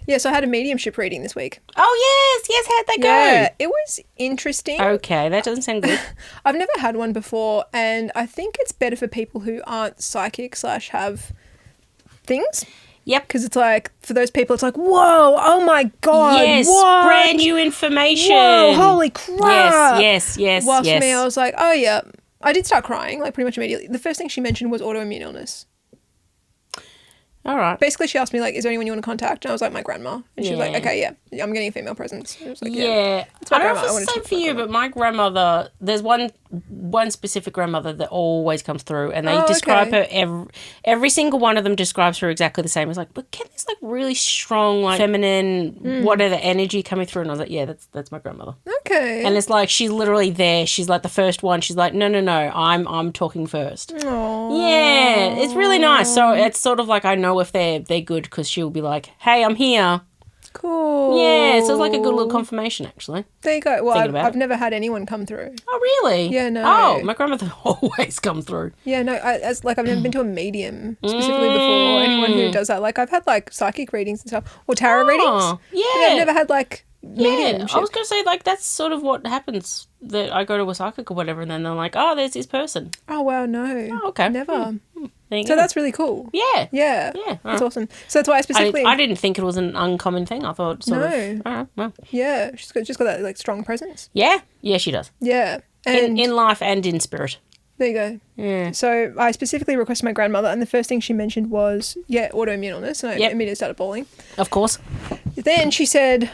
Yeah, so I had a mediumship reading this week. Oh, yes. How'd that go? Yeah, it was interesting. Okay, that doesn't sound good. I've never had one before, and I think it's better for people who aren't psychic / have things. Yep. Because it's like, for those people, it's like, whoa, oh my God. Yes, what? Brand new information. Whoa, holy crap. Yes. Whilst for me, I was like, oh yeah. I did start crying, like pretty much immediately. The first thing she mentioned was autoimmune illness. All right. Basically, she asked me, like, is there anyone you want to contact? And I was like, my grandma. And she was like, okay, yeah, I'm getting a female presence. I was like, yeah. It's my I don't know grandma. if it's the same for you, but my grandmother, there's one one specific grandmother that always comes through, and they describe her every single one of them describes her exactly the same. It's like, but get this like really strong, like feminine, whatever energy coming through, and I was like, yeah, that's my grandmother. Okay. And it's like she's literally there. She's like the first one. She's like, no, I'm talking first. Aww. Yeah, it's really nice. So it's sort of like I know if they're good because she'll be like, hey, I'm here. Cool. Yeah, so it's like a good little confirmation, actually. There you go. Well, I've never had anyone come through. Oh, really? Yeah, no. Oh, my grandmother always come through. Yeah, no, I've never been to a medium specifically before. Anyone who does that. Like, I've had, like, psychic readings and stuff. Or tarot readings. Yeah. But I've never had, like, mediumship. Yeah, I was going to say, like, that's sort of what happens. That I go to a psychic or whatever, and then they're like, oh, there's this person. Oh, wow, no. Oh, okay. Never. There you So go. that's really cool. Yeah. Yeah. Yeah. That's awesome. So that's why I specifically... I didn't think it was an uncommon thing. I thought sort of... Oh, well. Yeah, she's just got that, like, strong presence. Yeah? Yeah, she does. Yeah. And In life and in spirit. there you go. Yeah. So I specifically requested my grandmother, and the first thing she mentioned was, autoimmune illness, and I immediately started bawling. Of course. Then she said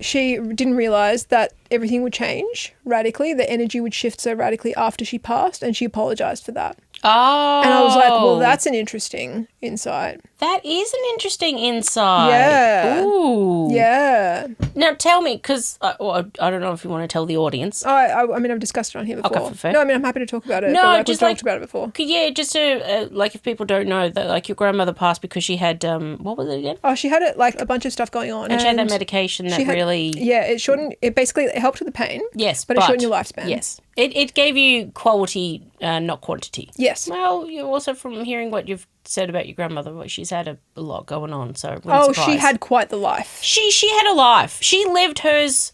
she didn't realise that everything would change radically, the energy would shift so radically after she passed, and she apologised for that. Oh. And I was like, well, that's an interesting insight. That is an interesting insight. Yeah. Ooh. Yeah. Now tell me, because I don't know if you want to tell the audience. I mean, I've discussed it on here before. Okay, fair. No, I mean, I'm happy to talk about it. No, but, like, just we've like talked about it before. Yeah, just to like if people don't know that, like your grandmother passed because she had what was it again? Oh, she had like a bunch of stuff going on, and she had that medication that really it basically helped with the pain. Yes, but it shortened your lifespan. Yes, it gave you quality, not quantity. Yes. Well, you also from hearing what you've said about your grandmother, well, she's had a lot going on. So really she had quite the life. She had a life. She lived hers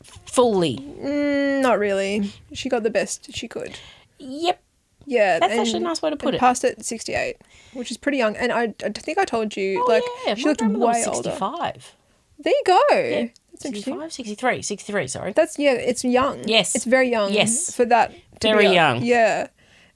fully. Not really. She got the best she could. Yep. Yeah, that's actually a nice way to put it. Passed at 68, which is pretty young. And I think I told you, she looked way older. 65. There you go. Yeah. That's interesting. 63, sorry. That's, it's young. Yes. It's very young. Yes. For that. Very young. Yeah.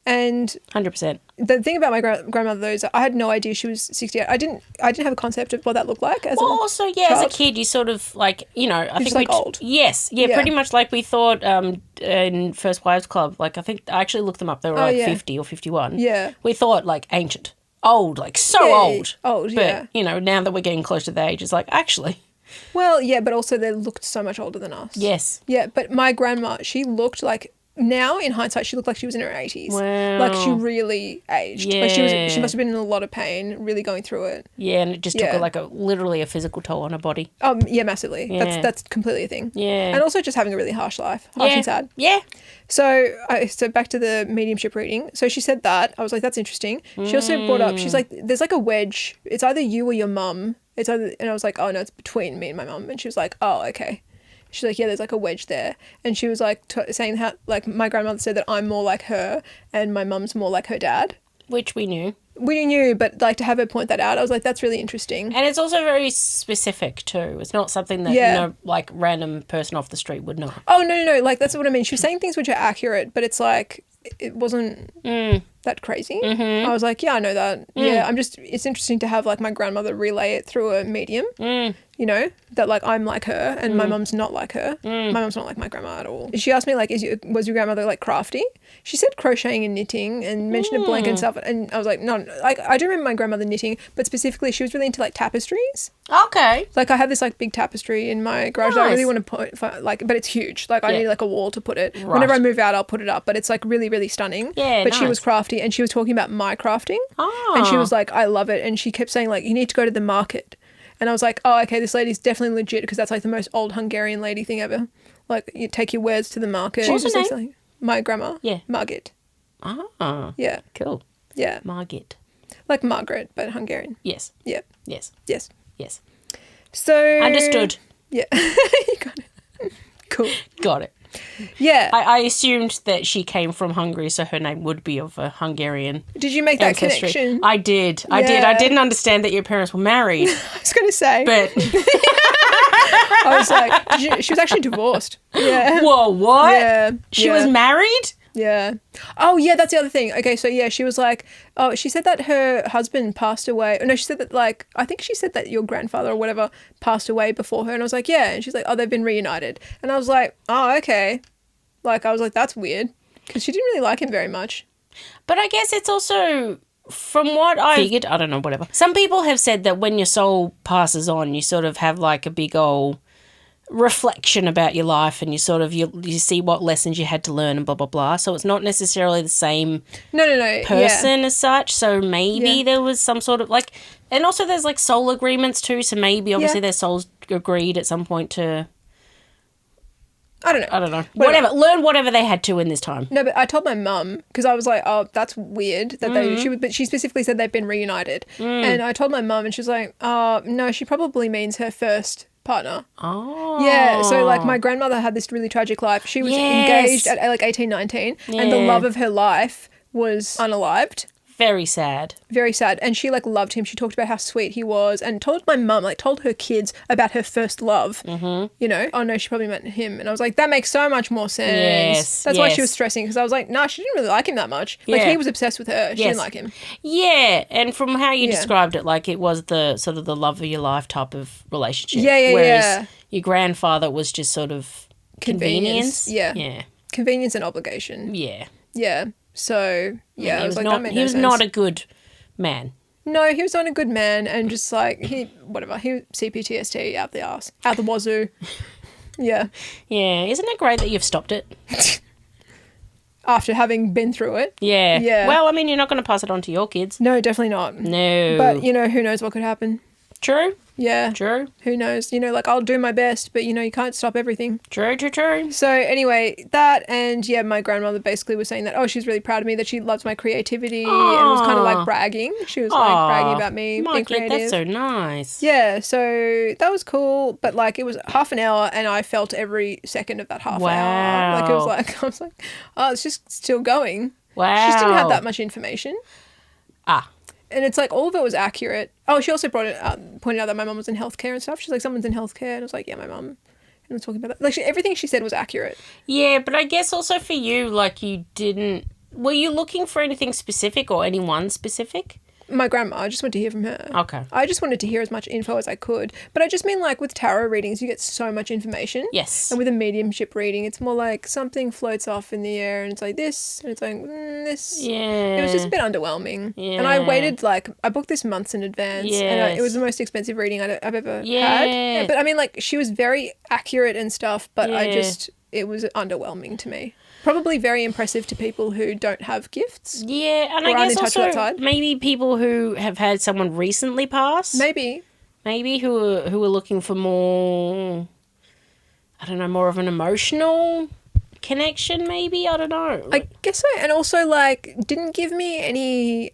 And 100%. the thing about my grandmother, though, is I had no idea she was 68. I didn't have a concept of what that looked like as also, as a kid, you sort of, like, I think like old. Yes. Yeah, pretty much like we thought in First Wives Club. Like, I think I actually looked them up. They were 50 or 51. Yeah. We thought, like, ancient. Old, like, so old. Old, but, now that we're getting close to the age, it's like, actually... Well, yeah, but also they looked so much older than us. Yes. Yeah, but my grandma, she looked like... Now, in hindsight, she looked like she was in her 80s. Wow. Like, she really aged. Yeah. Like, she must have been in a lot of pain, really going through it. Yeah, and it just took her, like, literally a physical toll on her body. Yeah, massively. Yeah. That's completely a thing. Yeah. And also just having a really harsh life. Harsh and sad. Yeah. So back to the mediumship reading. So she said that. I was like, that's interesting. She also brought up, she's like, there's like a wedge. It's either you or your mum. And I was like, oh, no, it's between me and my mum. And she was like, oh, okay. She's like, yeah, there's like a wedge there. And she was like saying how, like, my grandmother said that I'm more like her and my mum's more like her dad. Which we knew. We knew, but like to have her point that out, I was like, that's really interesting. And it's also very specific too. It's not something that, like random person off the street would know. Oh, no. Like, that's what I mean. She was saying things which are accurate, but it's like, it wasn't that crazy. Mm-hmm. I was like, yeah, I know that. Yeah, it's interesting to have like my grandmother relay it through a medium. That like I'm like her and my mum's not like her. My mum's not like my grandma at all. She asked me like, was your grandmother like crafty? She said crocheting and knitting and mentioned a blanket and stuff. And I was like, no, like I do remember my grandmother knitting, but specifically she was really into like tapestries. Okay. Like I have this like big tapestry in my garage that I really want to put, but it's huge. Like I need like a wall to put it. Right. Whenever I move out, I'll put it up, but it's like really, really stunning. Yeah, but she was crafty and she was talking about my crafting. Oh. And she was like, I love it. And she kept saying like, you need to go to the market. And I was like, oh, okay, this lady's definitely legit because that's like the most old Hungarian lady thing ever. Like, you take your wares to the market. What's her name? Like, my grandma. Yeah. Margit. Ah. Yeah. Cool. Yeah. Margit. Like Margaret, but Hungarian. Yes. Yeah. Yes. Yes. Yes. So. Understood. Yeah. You got it. Cool. Got it. Yeah. I assumed that she came from Hungary, so her name would be of a Hungarian Did you make that ancestry. connection? I did. I did. I didn't understand that your parents were married. I was going to say. But I was like, she was actually divorced. Yeah. Whoa, what? Yeah. She was married? Yeah. Oh, yeah, that's the other thing. Okay, so yeah, she was like, oh, she said that her husband passed away. No, she said that like, I think she said that your grandfather or whatever passed away before her. And I was like, yeah. And she's like, oh, they've been reunited. And I was like, oh, okay. Like, I was like, that's weird. Because she didn't really like him very much. But I guess it's also, from what I figured, I don't know, whatever. Some people have said that when your soul passes on, you sort of have like a big old reflection about your life, and you sort of, you see what lessons you had to learn and blah, blah, blah. So it's not necessarily the same person as such. So maybe there was some sort of like, and also there's like soul agreements too. So maybe obviously their souls agreed at some point to... I don't know. Whatever. Learn whatever they had to in this time. No, but I told my mum, because I was like, oh, that's weird that but she specifically said they've been reunited. And I told my mum, and she was like, oh, no, she probably means her first partner. Oh. Yeah, so like my grandmother had this really tragic life. She was engaged at like 18, 19, and the love of her life was unalived. Very sad. Very sad. And she like loved him. She talked about how sweet he was, and told my mum, like told her kids about her first love. You know, oh no, she probably meant him. And I was like, that makes so much more sense. Yes, That's why she was stressing, because I was like, nah, she didn't really like him that much. Like he was obsessed with her. She didn't like him. Yeah, and from how you described it, like it was the sort of the love of your life type of relationship. Whereas your grandfather was just sort of convenience. Yeah. Convenience and obligation. Yeah. Yeah. So, yeah, I was like, not, that made no he was sense. not a good man. No, he was not a good man, and just like, he CPTSD out the arse. Out the wazoo. Yeah. Yeah, isn't it great that you've stopped it? After having been through it. Yeah. Yeah. Well, I mean, you're not going to pass it on to your kids. No, definitely not. No. But, you know, who knows what could happen. True. Yeah. True. Who knows? You know, like, I'll do my best, but, you know, you can't stop everything. True. So, anyway, that, and, yeah, my grandmother basically was saying that, oh, she's really proud of me, that she loves my creativity, and was kind of, like, bragging. She was, like, bragging about me being creative. That's so nice. Yeah, so that was cool, but, like, it was half an hour, and I felt every second of that half hour. Like, it was like, I was like, oh, it's just still going. Wow. She just didn't have that much information. And it's like, all of it was accurate. Oh, she also pointed out that my mum was in healthcare and stuff. She's like, someone's in healthcare. And I was like, yeah, my mum. And I was talking about that. Like, everything she said was accurate. Yeah, but I guess also for you, like, were you looking for anything specific or anyone specific? My grandma. I just wanted to hear from her. Okay. I just wanted to hear as much info as I could. But I just mean, like, with tarot readings, you get so much information. Yes. And with a mediumship reading, it's more like something floats off in the air and it's like this, and it's like this. Yeah. It was just a bit underwhelming. Yeah. And I waited, like, I booked this months in advance. Yes. And it was the most expensive reading I've ever had. Yeah, but I mean, like, she was very accurate and stuff, but it was underwhelming to me. Probably very impressive to people who don't have gifts. Yeah, and I guess also maybe people who have had someone recently pass. Maybe who are looking for more, I don't know, more of an emotional connection. Maybe, I don't know. I guess so, and also like didn't give me any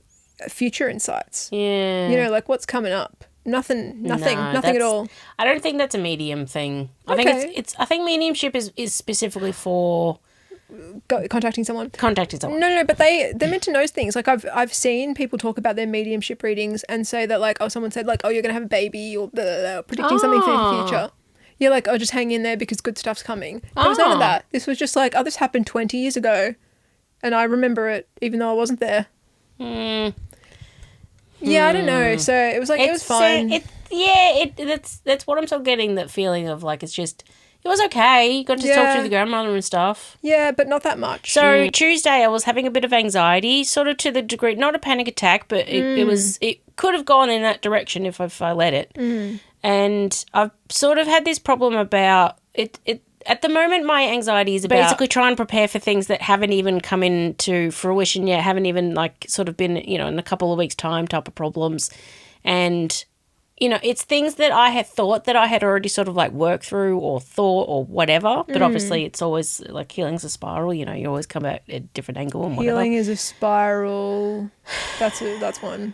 future insights. Yeah, you know, like what's coming up. Nothing at all. I don't think that's a medium thing. I Okay. think it's. I think mediumship is specifically for. Contacting someone. No, but they're meant to know things. Like I've seen people talk about their mediumship readings and say that like, oh, someone said like, oh, you're gonna have a baby, or blah, blah, blah, predicting something for the future. You're like, oh, just hang in there because good stuff's coming. There was none of that. This was just like, oh, this happened 20 years ago, and I remember it even though I wasn't there. Yeah, I don't know. So it was like it was fine. That's what I'm still getting, that feeling of like it's just. It was okay. You got to talk to the grandmother and stuff. Yeah, but not that much. So Tuesday I was having a bit of anxiety, sort of to the degree, not a panic attack, but it could have gone in that direction if I let it. And I've sort of had this problem about it. At the moment, my anxiety is about basically trying to prepare for things that haven't even come into fruition yet, haven't even like sort of been, you know, in a couple of weeks' time type of problems. And you know, it's things that I had thought that I had already sort of like worked through or thought or whatever. But obviously it's always like healing's a spiral, you know, you always come at a different angle and whatever. Healing is a spiral. That's one.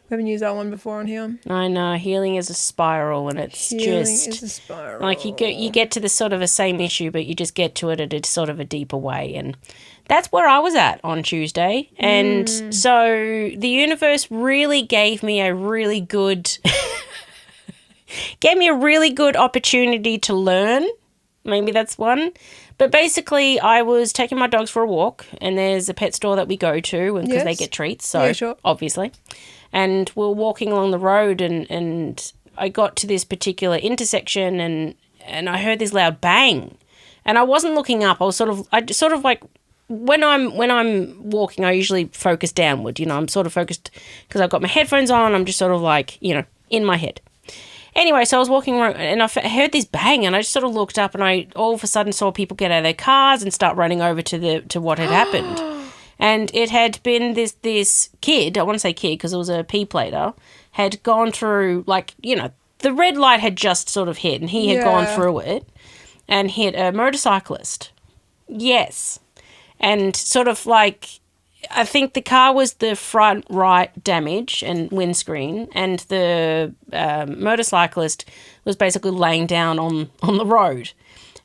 We haven't used that one before on here. I know, healing is a spiral, and it's healing is a spiral. Like you get to the sort of the same issue, but you just get to it at a sort of a deeper way. And that's where I was at on Tuesday. And so the universe really gave me a really good opportunity to learn. Maybe that's one. But basically, I was taking my dogs for a walk, and there's a pet store that we go to because they get treats. So obviously. And we're walking along the road, and I got to this particular intersection, and I heard this loud bang. And I wasn't looking up. I just sort of like, when I'm walking, I usually focus downward. You know, I'm sort of focused because I've got my headphones on. I'm just sort of like, you know, in my head. Anyway, so I was walking around and I heard this bang, and I just sort of looked up, and I all of a sudden saw people get out of their cars and start running over to what had happened. And it had been this kid, I want to say kid because it was a P-plater, had gone through, like, you know, the red light had just sort of hit, and he had gone through it and hit a motorcyclist. Yes. And sort of like, I think the car was the front right damage and windscreen, and the motorcyclist was basically laying down on the road.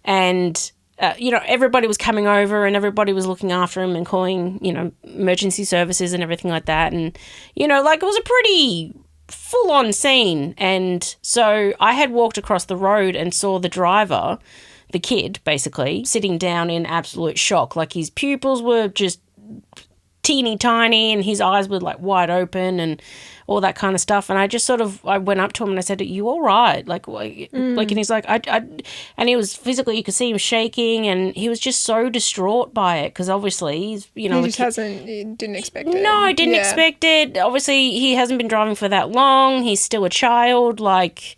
And, you know, everybody was coming over and everybody was looking after him and calling, you know, emergency services and everything like that. And, you know, like, it was a pretty full-on scene. And so I had walked across the road and saw the driver, the kid, basically, sitting down in absolute shock. Like, his pupils were just teeny tiny and his eyes were like wide open and all that kind of stuff. And I just sort of, I went up to him and I said, "Are you all right?" Like, and he's like, and he was physically, you could see him shaking, and he was just so distraught by it because obviously he's, you know, he didn't expect it. No, didn't expect it. Obviously, he hasn't been driving for that long. He's still a child. Like,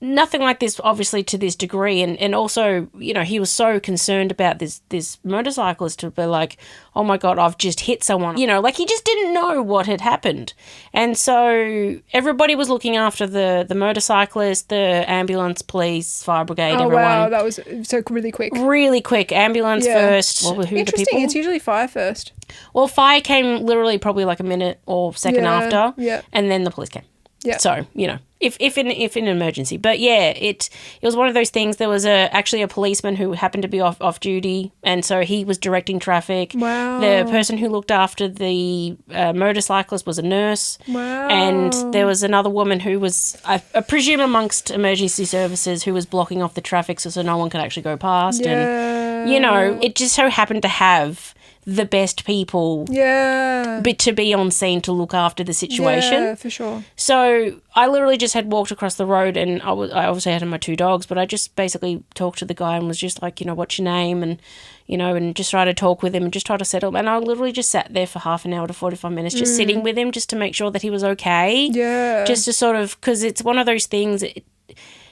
nothing like this, obviously, to this degree. And also, you know, he was so concerned about this motorcyclist to be like, "Oh my God, I've just hit someone." You know, like, he just didn't know what had happened. And so everybody was looking after the motorcyclist, the ambulance, police, fire brigade, everyone. Oh, wow, that was so really quick. Really quick. Ambulance first. Who Interesting. the people? It's usually fire first. Well, fire came literally probably like a minute or second after. Yeah. And then the police came. Yeah. So, you know, if in an emergency. But yeah, it was one of those things. There was actually a policeman who happened to be off duty, and so he was directing traffic. Wow. The person who looked after the motorcyclist was a nurse. Wow. And there was another woman who was, I presume, amongst emergency services, who was blocking off the traffic so no one could actually go past. Yeah. And, you know, it just so happened to have the best people to be on scene to look after the situation. Yeah, for sure. So I literally just had walked across the road, and I obviously had my two dogs, but I just basically talked to the guy and was just like, you know, "What's your name?" And, you know, and just try to talk with him and just try to settle him. And I literally just sat there for half an hour to 45 minutes just sitting with him just to make sure that he was okay. Yeah. Just to sort of, because it's one of those things,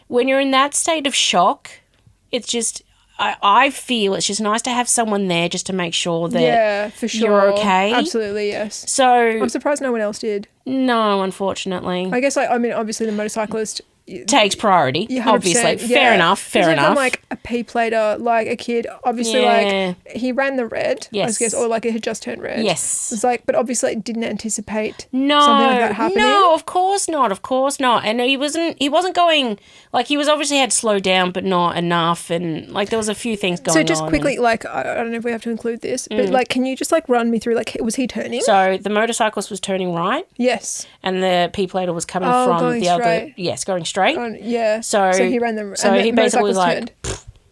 when you're in that state of shock, it's just, I feel it's just nice to have someone there just to make sure that for sure. you're okay. Absolutely, yes. So I'm surprised no one else did. No, unfortunately. I guess, I mean, obviously the motorcyclist takes priority, obviously. Fair enough. Like a P-plater, like a kid, obviously, like, he ran the red, I guess, or like it had just turned red. Yes. It's like, but obviously it didn't anticipate something like that happening. No, of course not. And he wasn't going, like, he was obviously had slowed down, but not enough, and, like, there was a few things going on. So just quickly, like, I don't know if we have to include this, but, like, can you just, like, run me through, like, was he turning? So the motorcyclist was turning right. Yes. And the P-plater was coming from the other. Yes, going straight. So he ran the. So he basically was like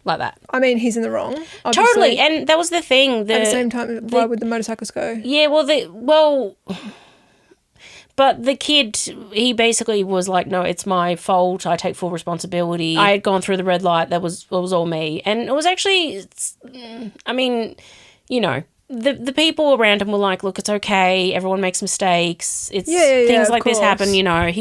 that. I mean, he's in the wrong. Obviously. Totally, and that was the thing. At the same time, why would the motorcyclist go? Yeah, but the kid, he basically was like, "No, it's my fault. I take full responsibility. I had gone through the red light. It was all me." And it was actually, I mean, you know. The people around him were like, "Look, it's okay. Everyone makes mistakes. It's things like this happen, you know."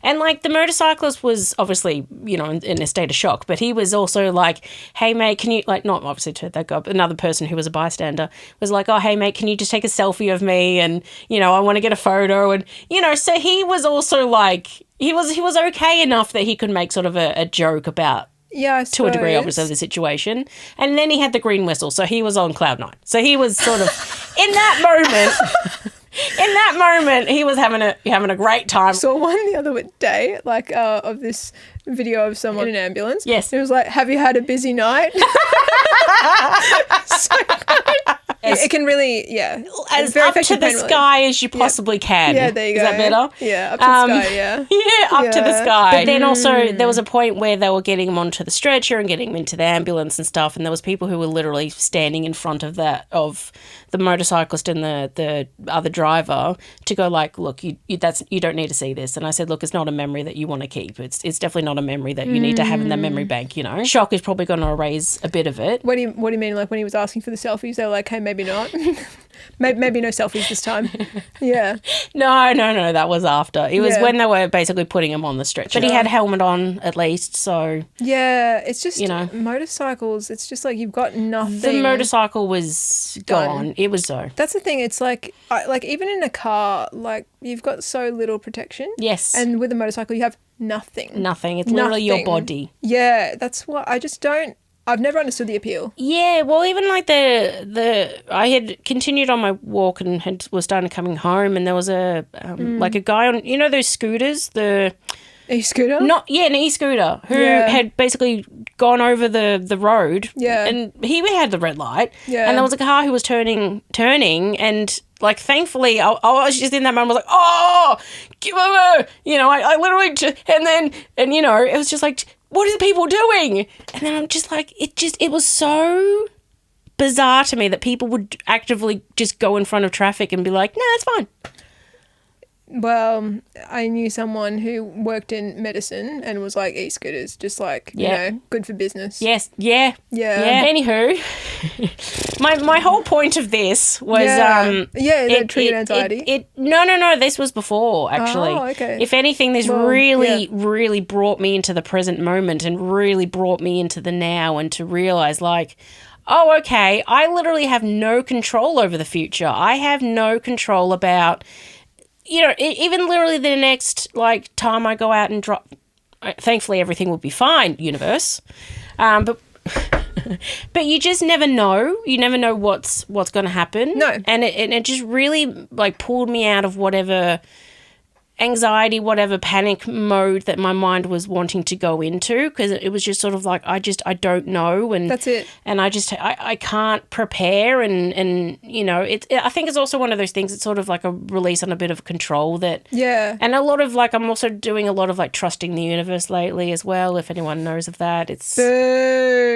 And like the motorcyclist was obviously, you know, in a state of shock, but he was also like, "Hey mate, can you," like, not obviously to that guy, but another person who was a bystander was like, "Oh, hey mate, can you just take a selfie of me? And, you know, I want to get a photo." And, you know, so he was also like, he was okay enough that he could make sort of a joke about. Yeah, to a degree, obviously, of the situation. And then he had the green whistle, so he was on cloud nine. So he was sort of, in that moment, he was having a great time. I saw one the other day, like, of this video of someone in an ambulance. Yes. It was like, "Have you had a busy night?" So good. It can really, as very up to effective the pain relief. sky as you possibly can. Yeah, there you go. Is that better? Yeah, up to the sky, yeah. Yeah, up to the Yeah. sky. But then also there was a point where they were getting him onto the stretcher and getting him into the ambulance and stuff, and there was people who were literally standing in front of the motorcyclist and the other driver to go like, look, you don't need to see this. And I said, look, it's not a memory that you want to keep. It's definitely not a memory that you need to have in the memory bank, you know. Shock is probably going to erase a bit of it. What do you mean? Like when he was asking for the selfies, they were like, hey, maybe not. maybe no selfies this time. Yeah. No, that was after. It was when they were basically putting him on the stretcher. But he had a helmet on at least, so... Yeah, it's just, you know, motorcycles, it's just like you've got nothing. The motorcycle was gone. It was so. That's the thing. It's like even in a car, like you've got so little protection. Yes. And with a motorcycle, you have nothing. Nothing. It's literally your body. Yeah, that's what I just don't. I've never understood the appeal. Yeah, well, even like I had continued on my walk and was starting coming home, and there was a like a guy on, you know, those scooters, the e-scooter? an e-scooter who had basically gone over the road. Yeah. And he had the red light. Yeah. And there was a car who was turning, and like thankfully I was just in that moment, I was like, oh, give him you know, I literally and you know, it was just like, what are the people doing? And then I'm just like, it was so bizarre to me that people would actively just go in front of traffic and be like, no, it's fine. Well, I knew someone who worked in medicine and was like, e-scooters, just like, you know, good for business. Yes. Yeah. Yeah. Anywho, my whole point of this was... that triggered anxiety. No, this was before, actually. Oh, okay. If anything, this really brought me into the present moment and really brought me into the now, and to realise, like... Oh, okay, I literally have no control over the future. I have no control about... You know, even literally the next, like, time I go out and drop... Thankfully, everything will be fine, universe. But you just never know. You never know what's going to happen. No. And it just really, like, pulled me out of whatever anxiety, whatever panic mode that my mind was wanting to go into, because it was just sort of like, I don't know, and that's it. And I can't prepare, and you know, I think it's also one of those things. It's sort of like a release on a bit of control that and a lot of, like, I'm also doing a lot of, like, trusting the universe lately as well. If anyone knows of that, it's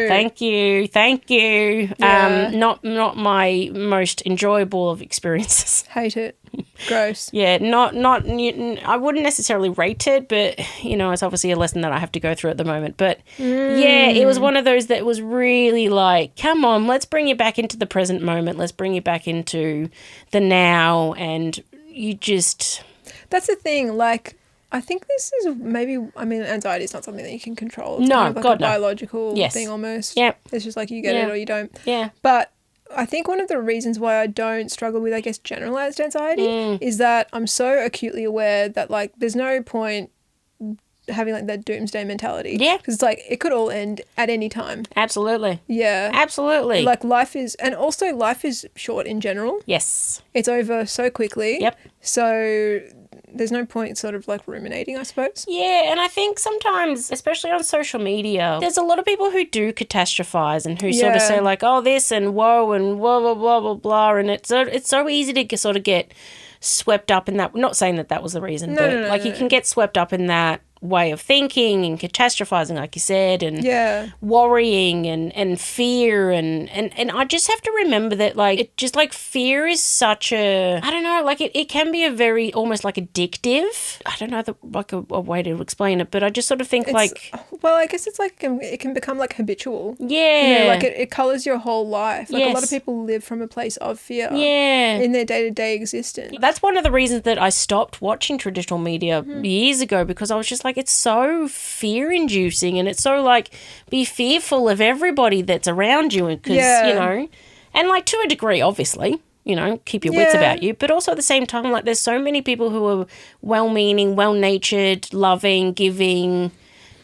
thank you. Not my most enjoyable of experiences. Hate it. Gross. Yeah, not I wouldn't necessarily rate it, but, you know, it's obviously a lesson that I have to go through at the moment. But yeah, it was one of those that was really like, come on, let's bring you back into the present moment. Let's bring you back into the now. And you just... That's the thing, like... I think this is anxiety is not something that you can control. It's no, kind of like God, a biological thing almost. Yeah. It's just like you get it or you don't. Yeah. But I think one of the reasons why I don't struggle with, I guess, generalized anxiety is that I'm so acutely aware that, like, there's no point having, like, that doomsday mentality. Yeah. Because it's like, it could all end at any time. Absolutely. Yeah. Absolutely. Like, life is short in general. Yes. It's over so quickly. Yep. So... there's no point sort of like ruminating, I suppose. Yeah, and I think sometimes, especially on social media, there's a lot of people who do catastrophize and who sort of say like, oh, this and whoa and blah, blah, blah, blah, blah. And it's so easy to sort of get swept up in that. Not saying that was the reason, but you can get swept up in that way of thinking and catastrophizing, like you said, and worrying and fear and I just have to remember that, like, it just, like, fear is such a, I don't know, like, it can be a very almost like addictive, I don't know a way to explain it, but I just sort of think well, I guess it's like it can become like habitual. Yeah. You know, like it colours your whole life. Like a lot of people live from a place of fear in their day-to-day existence. That's one of the reasons that I stopped watching traditional media years ago, because I was just like, it's so fear-inducing, and it's so, like, be fearful of everybody that's around you, because, you know, and, like, to a degree, obviously, you know, keep your wits about you, but also at the same time, like, there's so many people who are well-meaning, well-natured, loving, giving,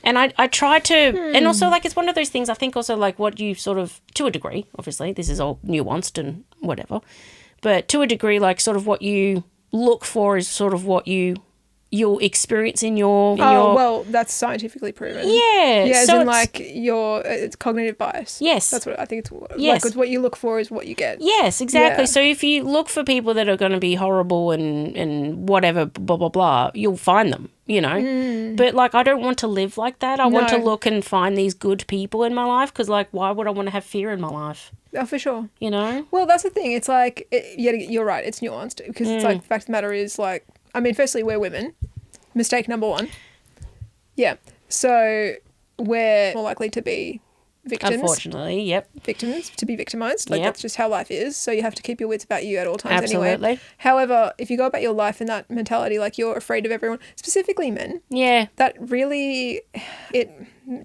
and I try to, and also, like, it's one of those things, I think also, like, what you sort of, to a degree, obviously, this is all nuanced and whatever, but to a degree, like, sort of what you look for is sort of what you you'll experience in your well, that's scientifically proven. Yeah. Yeah, as so in like it's cognitive bias. Yes. That's what I think it's Yes. like what you look for is what you get. Yes, exactly. Yeah. So if you look for people that are going to be horrible and whatever, blah, blah, blah, you'll find them, you know. But, like, I don't want to live like that. I want to look and find these good people in my life because, like, why would I want to have fear in my life? Oh, for sure. You know? Well, that's the thing. It's like, you're right. It's nuanced because it's like, the fact of the matter is, like, I mean, firstly, we're women. Mistake number one. Yeah. So we're more likely to be victims. Unfortunately, yep. Victims, to be victimized. Like, Yep. that's just how life is. So you have to keep your wits about you at all times Absolutely. anyway. However, if you go about your life in that mentality, like you're afraid of everyone, specifically men, Yeah. that really, it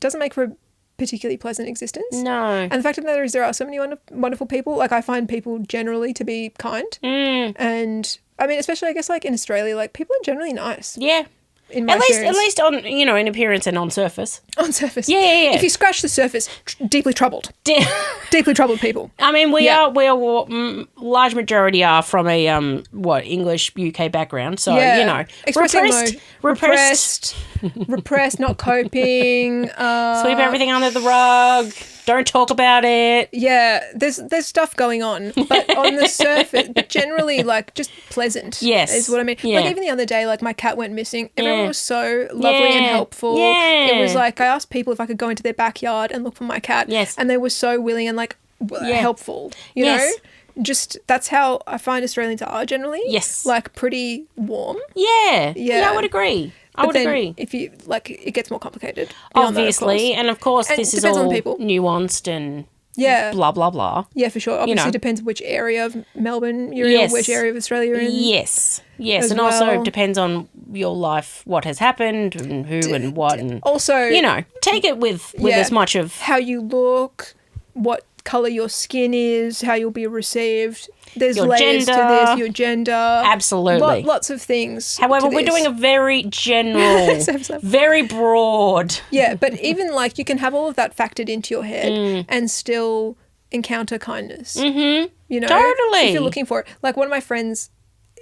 doesn't make for a particularly pleasant existence. No. And the fact of the matter is there are so many wonderful people. Like, I find people generally to be kind. And, I mean, especially, I guess, like, in Australia, like, people are generally nice. Yeah. In my At experience. least on, you know, in appearance and on surface. On surface. Yeah. If you scratch the surface, deeply troubled. Deeply troubled people. I mean, we are large majority are from a English UK background, so you know, expressing repressed, not coping, sweep everything under the rug, don't talk about it. Yeah, there's stuff going on, but on the surface, but generally, like, just pleasant. Yes, is what I mean. Yeah. Like, even the other day, like, my cat went missing. Everyone was so lovely and helpful. Yeah. It was like I asked people if I could go into their backyard and look for my cat. Yes, and they were so willing and like helpful. You know. Just that's how I find Australians are generally. Yes. Like, pretty warm. Yeah, I would agree. I would agree. If you like, it gets more complicated. Obviously, and of course, and this is depends all on people. Nuanced and blah blah blah. Yeah, for sure. Obviously, depends which area of Melbourne you're in, or which area of Australia you're in. Yes, and also depends on your life, what has happened, and who and what, and also, you know, take it with as much of how you look, what colour your skin is, how you'll be received. There's your layers gender, to this, your gender. Absolutely. Lots of things. However, we're doing a very general, very broad. Yeah, but even like you can have all of that factored into your head and still encounter kindness. Mm-hmm. You know? Totally. If you're looking for it. Like, one of my friends,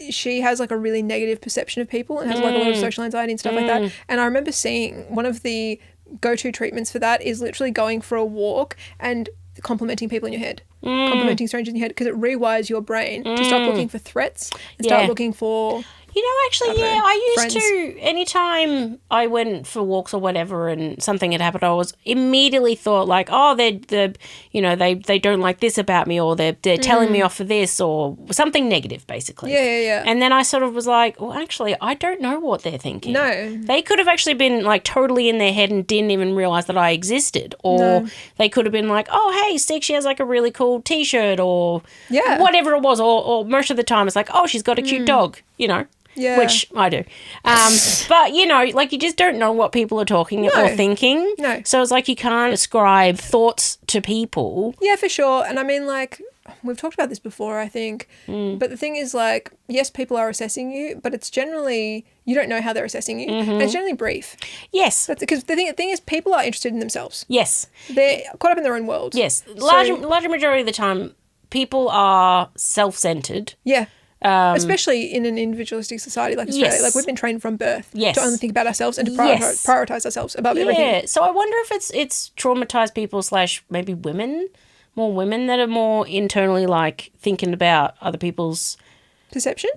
she has like a really negative perception of people and has like a lot of social anxiety and stuff like that. And I remember seeing one of the go-to treatments for that is literally going for a walk and complimenting people in your head, complimenting strangers in your head, because it rewires your brain to stop looking for threats and start looking for... You know, actually, I used friends. to, anytime I went for walks or whatever and something had happened, I was immediately thought like, oh, they don't like this about me, or they're telling me off for this, or something negative, basically. Yeah. And then I sort of was like, well, actually, I don't know what they're thinking. No. They could have actually been like totally in their head and didn't even realise that I existed. Or they could have been like, oh, hey, Stick, she has like a really cool T-shirt, or whatever it was. Or most of the time it's like, oh, she's got a cute dog, you know. Yeah. Which I do. But, you know, like, you just don't know what people are talking or thinking. No. So it's like you can't ascribe thoughts to people. Yeah, for sure. And I mean, like, we've talked about this before, I think. But the thing is, like, yes, people are assessing you, but it's generally, you don't know how they're assessing you. And it's generally brief. Yes. Because the thing is, people are interested in themselves. Yes. They're caught up in their own world. Yes. Larger majority of the time, people are self-centered. Yeah. Especially in an individualistic society like Australia. Yes. Like, we've been trained from birth Yes. to only think about ourselves and to prioritise ourselves above everything. Yeah, so I wonder if it's traumatised people / maybe more women that are more internally, like, thinking about other people's... Perception,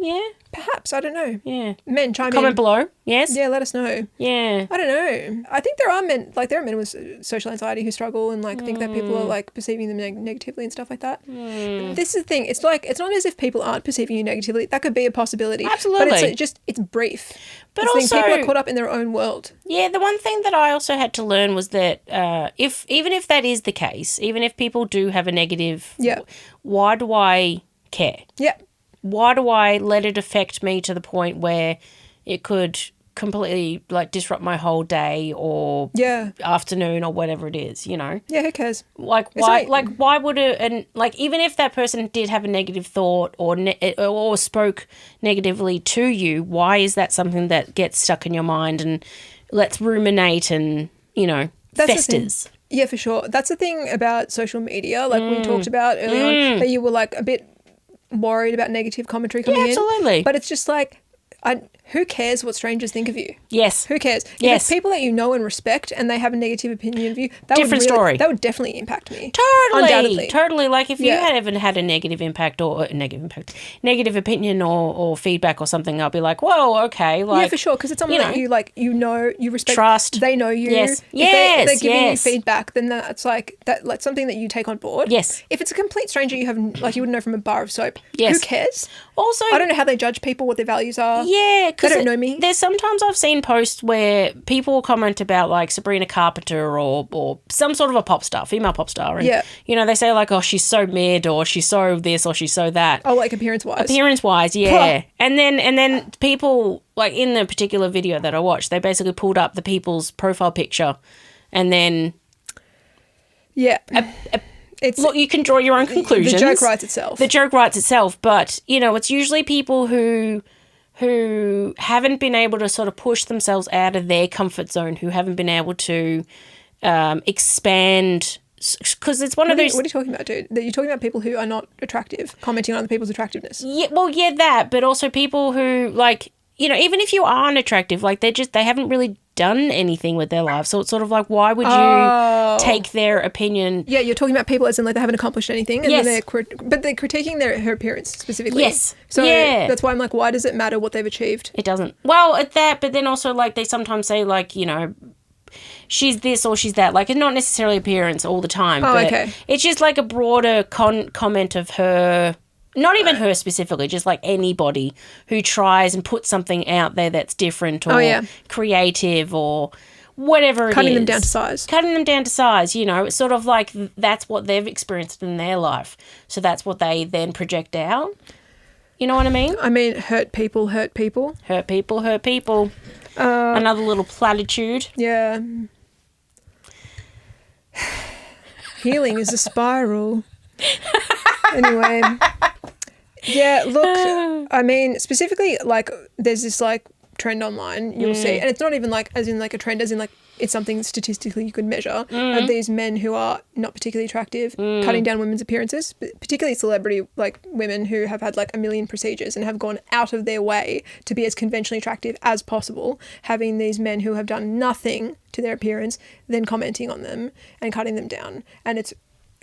yeah. Perhaps, I don't know. Yeah. Men, chime in. Comment below, yes? Yeah, let us know. Yeah. I don't know. I think there are men with social anxiety who struggle and, like, think that people are, like, perceiving them negatively and stuff like that. This is the thing. It's like, it's not as if people aren't perceiving you negatively. That could be a possibility. Absolutely. But it's brief. But it's also... people are caught up in their own world. Yeah, the one thing that I also had to learn was that even if that is the case, even if people do have a negative... Yeah. Why do I care? Yeah. Why do I let it affect me to the point where it could completely, like, disrupt my whole day or afternoon or whatever it is, you know? Yeah, who cares? Like, why would it, and, like, even if that person did have a negative thought or spoke negatively to you, why is that something that gets stuck in your mind and lets ruminate and, you know, festers? Yeah, for sure. That's the thing about social media, like we talked about earlier on, that you were, like, a bit worried about negative commentary coming in. Absolutely. But it's just like, who cares what strangers think of you? Yes. Who cares? If Yes. it's people that you know and respect and they have a negative opinion of you, Story. That would definitely impact me. Totally. Undoubtedly. Totally. Like if you had ever had a negative opinion or feedback or something, I'll be like, whoa, okay. Like, yeah, for sure. Because it's someone that you know, you respect. Trust. They know you. Yes. If they're giving you feedback, then that's like something that you take on board. Yes. If it's a complete stranger you have, like you wouldn't know from a bar of soap, yes. who cares? Also, I don't know how they judge people, what their values are. Yeah, because they don't know me. There's sometimes I've seen posts where people will comment about like Sabrina Carpenter or some sort of a pop star, female pop star, and they say like, oh, she's so mid, or she's so this, or she's so that. Oh, like appearance wise. Yeah. and then people like in the particular video that I watched, they basically pulled up the people's profile picture, and then look, you can draw your own conclusions. The joke writes itself. But, it's usually people who haven't been able to sort of push themselves out of their comfort zone, who haven't been able to expand, because it's one of those... What are you talking about, dude? You're talking about people who are not attractive, commenting on other people's attractiveness. Yeah, well, yeah, that, but also people who, like, even if you aren't attractive, like, they haven't really done anything with their life. So it's sort of like, why would you take their opinion? Yeah, you're talking about people as in like they haven't accomplished anything, and then they're critiquing her appearance specifically. Yes. So that's why I'm like, why does it matter what they've achieved? It doesn't. Well, at that, but then also like they sometimes say like, she's this or she's that. Like, it's not necessarily appearance all the time. Oh, but okay. It's just like a broader comment of her. Not even her specifically, just like anybody who tries and puts something out there that's different or creative or whatever it is. Cutting them down to size. It's sort of like that's what they've experienced in their life. So that's what they then project out. You know what I mean? I mean, hurt people hurt people. Hurt people hurt people. Another little platitude. Yeah. Healing is a spiral. Anyway. Yeah, look, I mean, specifically, like, there's this, like, trend online you'll see, and it's not even, like, as in, like, a trend, as in, like, it's something statistically you could measure, of these men who are not particularly attractive, cutting down women's appearances, particularly celebrity, like, women who have had, like, a million procedures and have gone out of their way to be as conventionally attractive as possible, having these men who have done nothing to their appearance, then commenting on them and cutting them down, and it's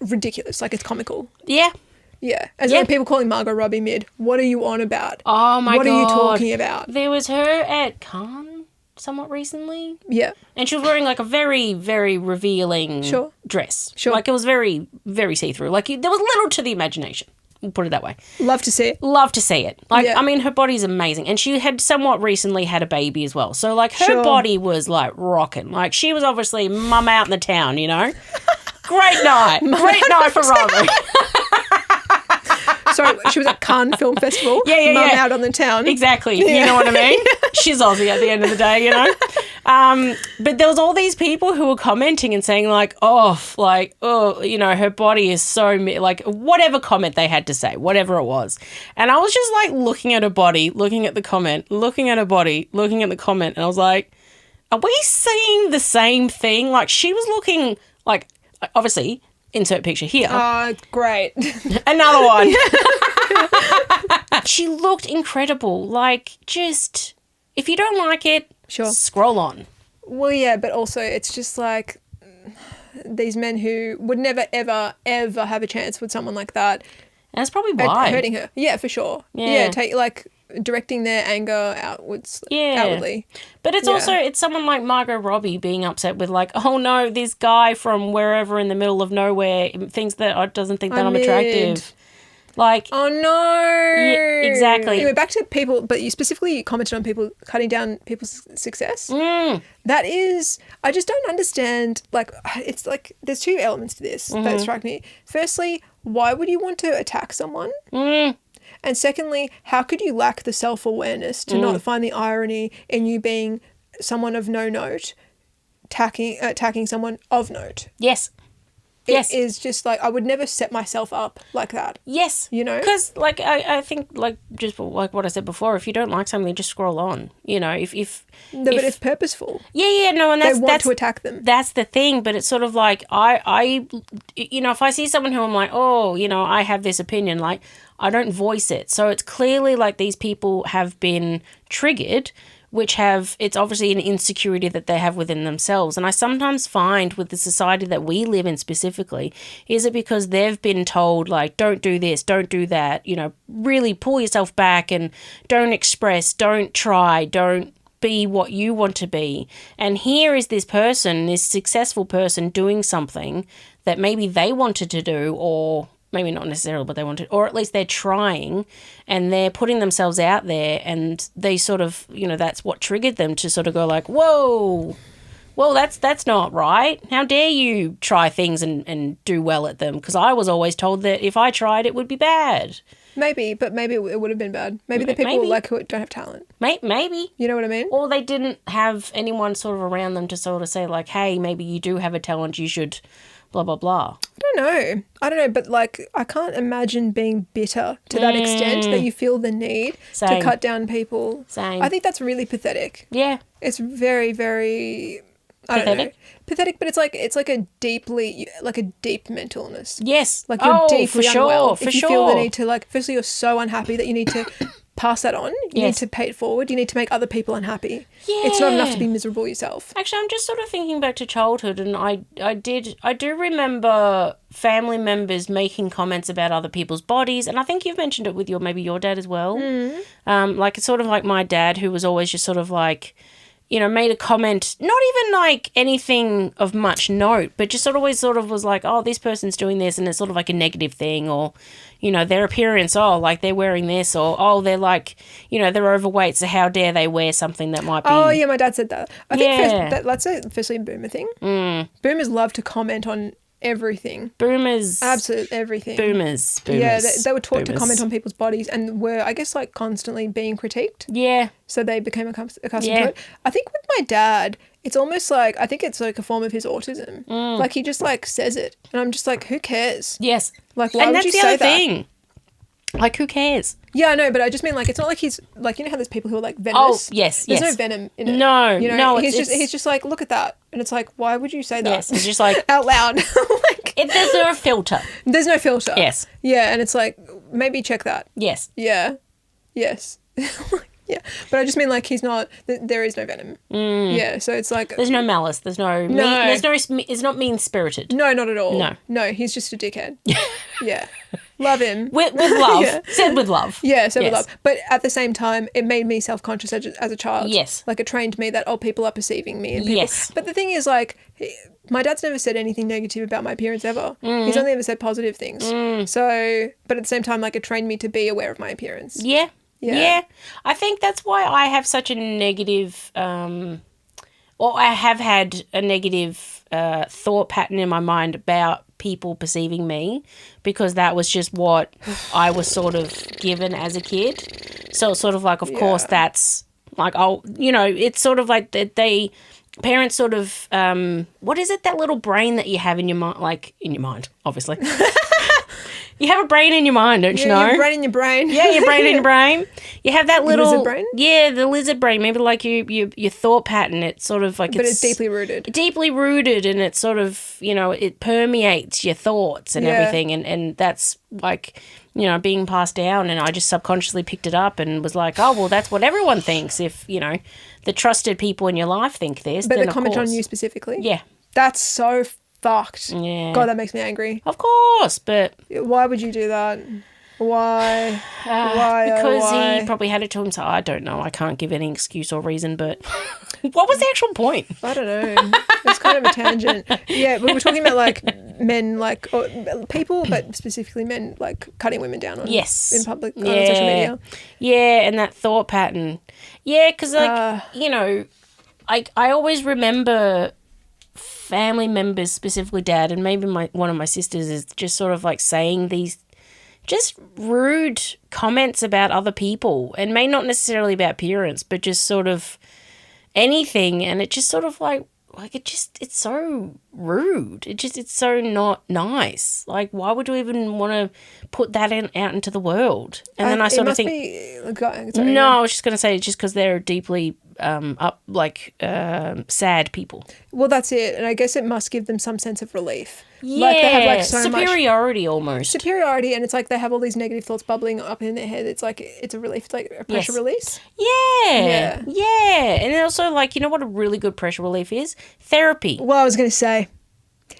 ridiculous, like, it's comical. Yeah. Yeah. As in people calling Margot Robbie mid. What are you on about? Oh, my God. What are you talking about? There was her at Cannes somewhat recently. Yeah. And she was wearing, like, a very, very revealing dress. Sure. Like, it was very, very see-through. Like, there was little to the imagination. We'll put it that way. Love to see it. Like, I mean, her body's amazing. And she had somewhat recently had a baby as well. So, like, her body was, like, rocking. Like, she was obviously mum out in the town, Great night. Great night for Robbie. Sorry, she was at Cannes Film Festival. Yeah. Mum out on the town. Exactly. Yeah. You know what I mean? She's Aussie at the end of the day, But there was all these people who were commenting and saying like, her body is so, like, whatever comment they had to say, whatever it was. And I was just like looking at her body, looking at the comment, looking at her body, looking at the comment. And I was like, are we seeing the same thing? Like, she was looking like, obviously, insert picture here. Oh, great. Another one. She looked incredible. Like, just, if you don't like it, scroll on. Well, yeah, but also it's just like these men who would never, ever, ever have a chance with someone like that. And that's probably why. Hurting her. Yeah, for sure. Yeah, directing their anger outwardly. But it's also, it's someone like Margot Robbie being upset with like, oh no, this guy from wherever in the middle of nowhere doesn't think that I'm attractive. Like, oh no. Yeah, exactly. Anyway, back to people, but you specifically commented on people cutting down people's success. That is, I just don't understand, like, it's like, there's two elements to this that strike me. Firstly, why would you want to attack someone? And secondly, how could you lack the self-awareness to not find the irony in you being someone of no note, attacking someone of note? Yes. Yes. is just like, I would never set myself up like that. Yes. You know? Because, like, I think, like, just like what I said before, if you don't like something, just scroll on. You know, if No, but it's purposeful. Yeah, no, and They want to attack them. That's the thing, but it's sort of like, I you know, if I see someone who I'm like, oh, you know, I have this opinion, like, I don't voice it. So it's clearly like these people have been triggered, it's obviously an insecurity that they have within themselves. And I sometimes find with the society that we live in specifically, is it because they've been told, like, don't do this, don't do that, you know, really pull yourself back and don't express, don't try, don't be what you want to be. And here is this person, this successful person doing something that maybe they wanted to do, or maybe not necessarily, but they wanted, or at least they're trying, and they're putting themselves out there, and they sort of, you know, that's what triggered them to sort of go like, whoa, well, that's not right. How dare you try things and do well at them? Because I was always told that if I tried, it would be bad. Maybe, but maybe it would have been bad. Maybe the people like who don't have talent. Maybe. You know what I mean? Or they didn't have anyone sort of around them to sort of say like, hey, maybe you do have a talent, you should blah, blah, blah. I don't know, but like, I can't imagine being bitter to that extent that you feel the need to cut down people. Same. I think that's really pathetic. Yeah. It's very, very... Pathetic, but it's like a deep mental illness. Yes. Like you're deeply for sure, unwell. for if you sure. feel the need to, like, firstly, you're so unhappy that you need to pass that on. You need to pay it forward. You need to make other people unhappy. Yeah. It's not enough to be miserable yourself. Actually, I'm just sort of thinking back to childhood, and I do remember family members making comments about other people's bodies, and I think you've mentioned it with maybe your dad as well. Like, it's sort of like my dad, who was always just sort of like, you know, made a comment, not even like anything of much note, but just always sort of was like, oh, this person's doing this, and it's sort of like a negative thing, or, you know, their appearance, oh, like they're wearing this, or, oh, they're like, you know, they're overweight, so how dare they wear something that might be... Oh, yeah, my dad said that. I think that's firstly a boomer thing. Boomers love to comment on everything. Boomers. Absolutely everything. Boomers. Yeah, they were taught to comment on people's bodies and were, I guess, like constantly being critiqued. Yeah. So they became accustomed to it. I think with my dad, it's almost like, I think it's like a form of his autism. Like he just like says it. And I'm just like, who cares? Yes. Like, why would you say that? And that's the other thing. Like, who cares? Yeah, I know, but I just mean, like, it's not like he's, like, you know how there's people who are, like, venomous? Oh, yes, There's no venom in it. No, you know? no. He's just like, look at that. And it's like, why would you say that? Yes, it's just like... out loud. Like, there's no filter. There's no filter. Yes. Yeah, and it's like, maybe check that. Yes. Yeah. Yes. Yeah. But I just mean, like, he's not, there is no venom. Yeah, so it's like... There's no malice. There's no... It's not mean-spirited. No, not at all. No. No, he's just a dickhead. Yeah. Love him. With love. Yeah. Said with love. Yeah, said with love. But at the same time, it made me self-conscious as a child. Yes. Like, it trained me that, people are perceiving me. And people, yes. But the thing is, like, my dad's never said anything negative about my appearance ever. He's only ever said positive things. So, but at the same time, like, it trained me to be aware of my appearance. Yeah. Yeah. I think that's why I have such a negative, or I have had a negative thought pattern in my mind about people perceiving me, because that was just what I was sort of given as a kid. So it's sort of like, of course, that's like, oh, you know, it's sort of like that parents sort of, what is it, that little brain that you have in your mind, like in your mind, obviously. You have a brain in your mind, don't you know? Your brain in your brain. Yeah, your brain in your brain. You have that little... lizard brain? Yeah, the lizard brain. Maybe like your thought pattern. It's sort of like... But it's deeply rooted. Deeply rooted, and it's sort of, you know, it permeates your thoughts and everything. And that's like, you know, being passed down. And I just subconsciously picked it up and was like, oh, well, that's what everyone thinks. If, you know, the trusted people in your life think this, but then they comment on you specifically? Yeah. That's so fucked. Yeah. God, that makes me angry. Of course, but... Why would you do that? Why? Why? Because he probably had it to himself. I don't know. I can't give any excuse or reason, but what was the actual point? I don't know. It's kind of a tangent. Yeah, we were talking about, like, men, like, or people, but specifically men, like, cutting women down on in public, on social media. Yeah, and that thought pattern. Yeah, because, like, you know, I always remember... family members, specifically dad, and maybe one of my sisters, is just sort of like saying these just rude comments about other people, and may not necessarily about appearance, but just sort of anything. And it just sort of like, like, it's so rude. It's so not nice. Like, why would you even want to put that out into the world? And then I sort of think, I was just going to say it's just because they're deeply sad people. Well, that's it. And I guess it must give them some sense of relief. Yeah, like they have like so superiority almost. Superiority, and it's like they have all these negative thoughts bubbling up in their head. It's like it's a relief, it's like a pressure release. Yeah. And then also, like, you know what a really good pressure relief is? Therapy. Well, I was going to say,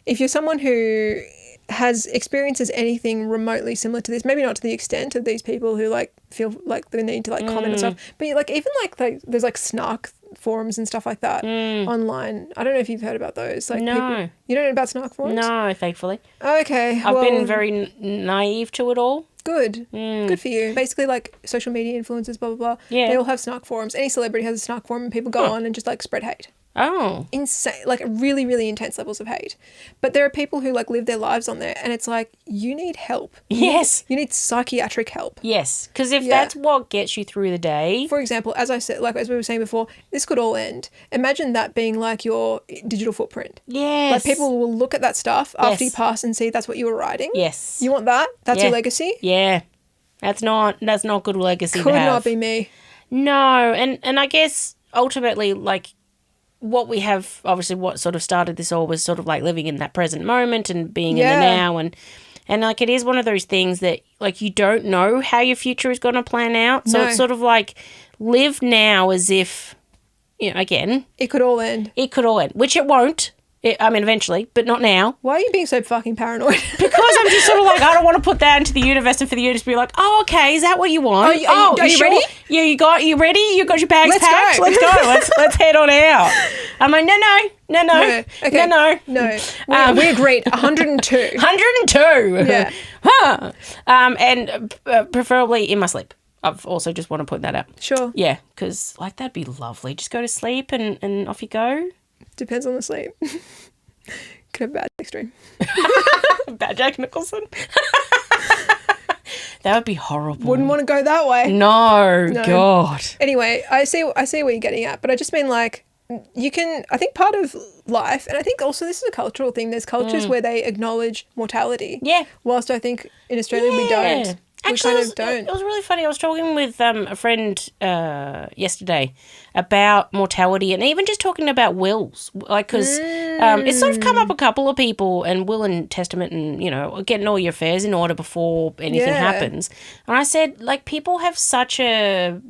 if you're someone who has experiences anything remotely similar to this, maybe not to the extent of these people who like feel like the need to like comment and stuff, but like even like there's like snark forums and stuff like that online. I don't know if you've heard about those. Like, no. People, you don't know about snark forums? No, thankfully. Okay. I've been very naive to it all. Good. Good for you. Basically, like, social media influencers, blah, blah, blah. Yeah. They all have snark forums. Any celebrity has a snark forum and people go on and just, like, spread hate. Oh. Insane. Like, really, really intense levels of hate. But there are people who, like, live their lives on there and it's like, you need help. Yes. You need psychiatric help. Yes. Because if that's what gets you through the day. For example, as I said, like, as we were saying before, this could all end. Imagine that being, like, your digital footprint. Yes. Like, people will look at that stuff after you pass and see that's what you were writing. Yes. You want that? That's your legacy? Yeah. That's not good legacy Could to have. not be me. No. And I guess ultimately, like, what we have, obviously what sort of started this all was sort of like living in that present moment and being in the now, and like it is one of those things that like you don't know how your future is going to plan out, so it's sort of like live now as if, you know, again, it could all end, which it won't. I mean, eventually, but not now. Why are you being so fucking paranoid? Because I'm just sort of like, I don't want to put that into the universe and for the universe to be like, oh, okay, is that what you want? Are you ready? Yeah, you ready? You got your bags packed? Go. Let's go. Let's head on out. I'm like, no. Okay. No. We agreed. 102. 102. Yeah. Huh. And preferably in my sleep. I've also just want to put that out. Sure. Yeah, because like that'd be lovely. Just go to sleep and off you go. Depends on the sleep. Could have bad sex dream. Bad Jack Nicholson. That would be horrible. Wouldn't want to go that way. No. God. Anyway, I see what you're getting at, but I just mean like you can. I think part of life, and I think also this is a cultural thing. There's cultures where they acknowledge mortality. Yeah. Whilst I think in Australia we don't. Actually, we kind of don't. It was really funny. I was talking with a friend yesterday about mortality and even just talking about wills. Like, because it's sort of come up a couple of people and will and testament and, you know, getting all your affairs in order before anything happens. And I said, like, people have such a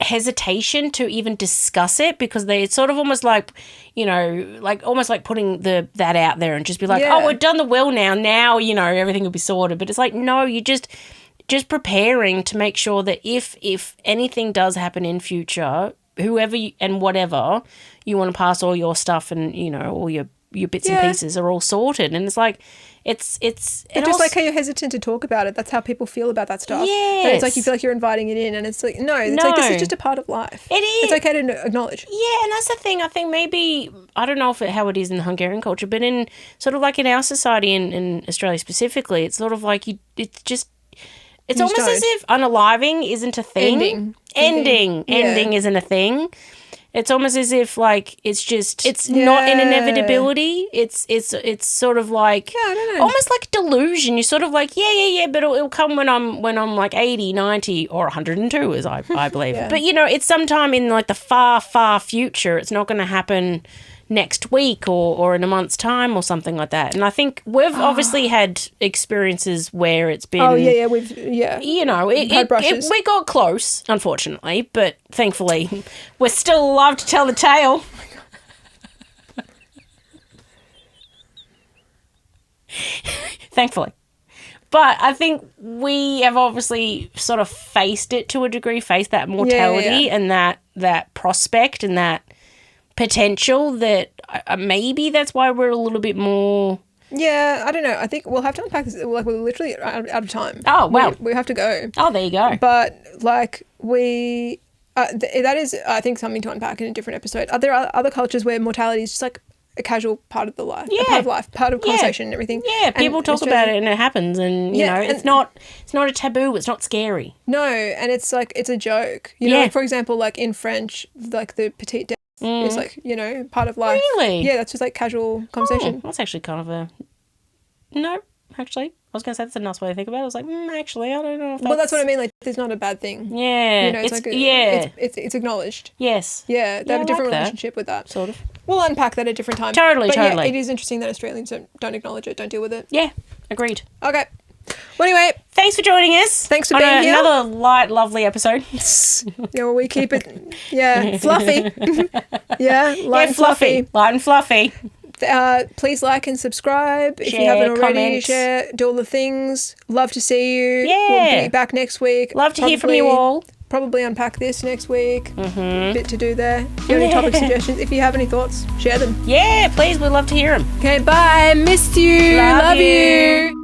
hesitation to even discuss it because it's sort of almost like, you know, like almost like putting that out there and just be like, oh, we've done the will now, you know, everything will be sorted. But it's like, no, you just preparing to make sure that if anything does happen in future, whoever and whatever you want to pass all your stuff and, you know, all your bits and pieces are all sorted. And it's like it's just like how you're hesitant to talk about it. That's how people feel about that stuff. Yes. And it's like you feel like you're inviting it in and it's like like this is just a part of life. It is. It's okay to acknowledge. Yeah, and that's the thing. I think maybe I don't know how it is in the Hungarian culture, but in sort of like in our society in Australia specifically, it's sort of like it's almost as if unaliving isn't a thing. Ending isn't a thing. It's almost as if like it's not an inevitability. It's sort of like I don't know. Almost like delusion. You're sort of like yeah, but it'll come when I'm like 80, 90 or 102 as I believe. But you know, it's sometime in like the far future. It's not going to happen next week or in a month's time or something like that. And I think we've obviously had experiences where it's been you know, we got close, unfortunately, but thankfully we're still alive to tell the tale. Thankfully. But I think we have obviously sort of faced it to a degree, faced that mortality and that prospect and that potential that maybe that's why we're a little bit more... Yeah, I don't know. I think we'll have to unpack this. Like, we're literally out of time. Oh, wow. We have to go. Oh, there you go. But, like, that is, I think, something to unpack in a different episode. There are other cultures where mortality is just, like, a casual part of the life. Yeah. A part of life, part of conversation and everything. Yeah, people talk about it and it happens and, you know, it's not a taboo. It's not scary. No, and it's, like, it's a joke. You know, like, for example, like, in French, like, the petite death, It's like, you know, part of life. Really? Yeah, that's just like casual conversation. That's actually kind of a... No, actually. I was going to say that's a nice way to think about it. I was like, actually, I don't know if that's... Well, that's what I mean. Like, it's not a bad thing. Yeah. You know, it's acknowledged. Yes. Yeah, they have a different relationship with that. Sort of. We'll unpack that at a different time. Totally. Yeah, it is interesting that Australians don't acknowledge it, don't deal with it. Yeah, agreed. Okay. Well, anyway. Thanks for joining us. Thanks for being here. Another light, lovely episode. Yeah, well, we keep it, fluffy. Light and fluffy. Light and fluffy. Please like and subscribe if you haven't already. Comment. Share, do all the things. Love to see you. Yeah. We'll be back next week. Love to hear from you all. Probably unpack this next week. Bit to do there. If you have any topic suggestions, if you have any thoughts, share them. Yeah, please. We'd love to hear them. Okay, bye. Missed you. Love you.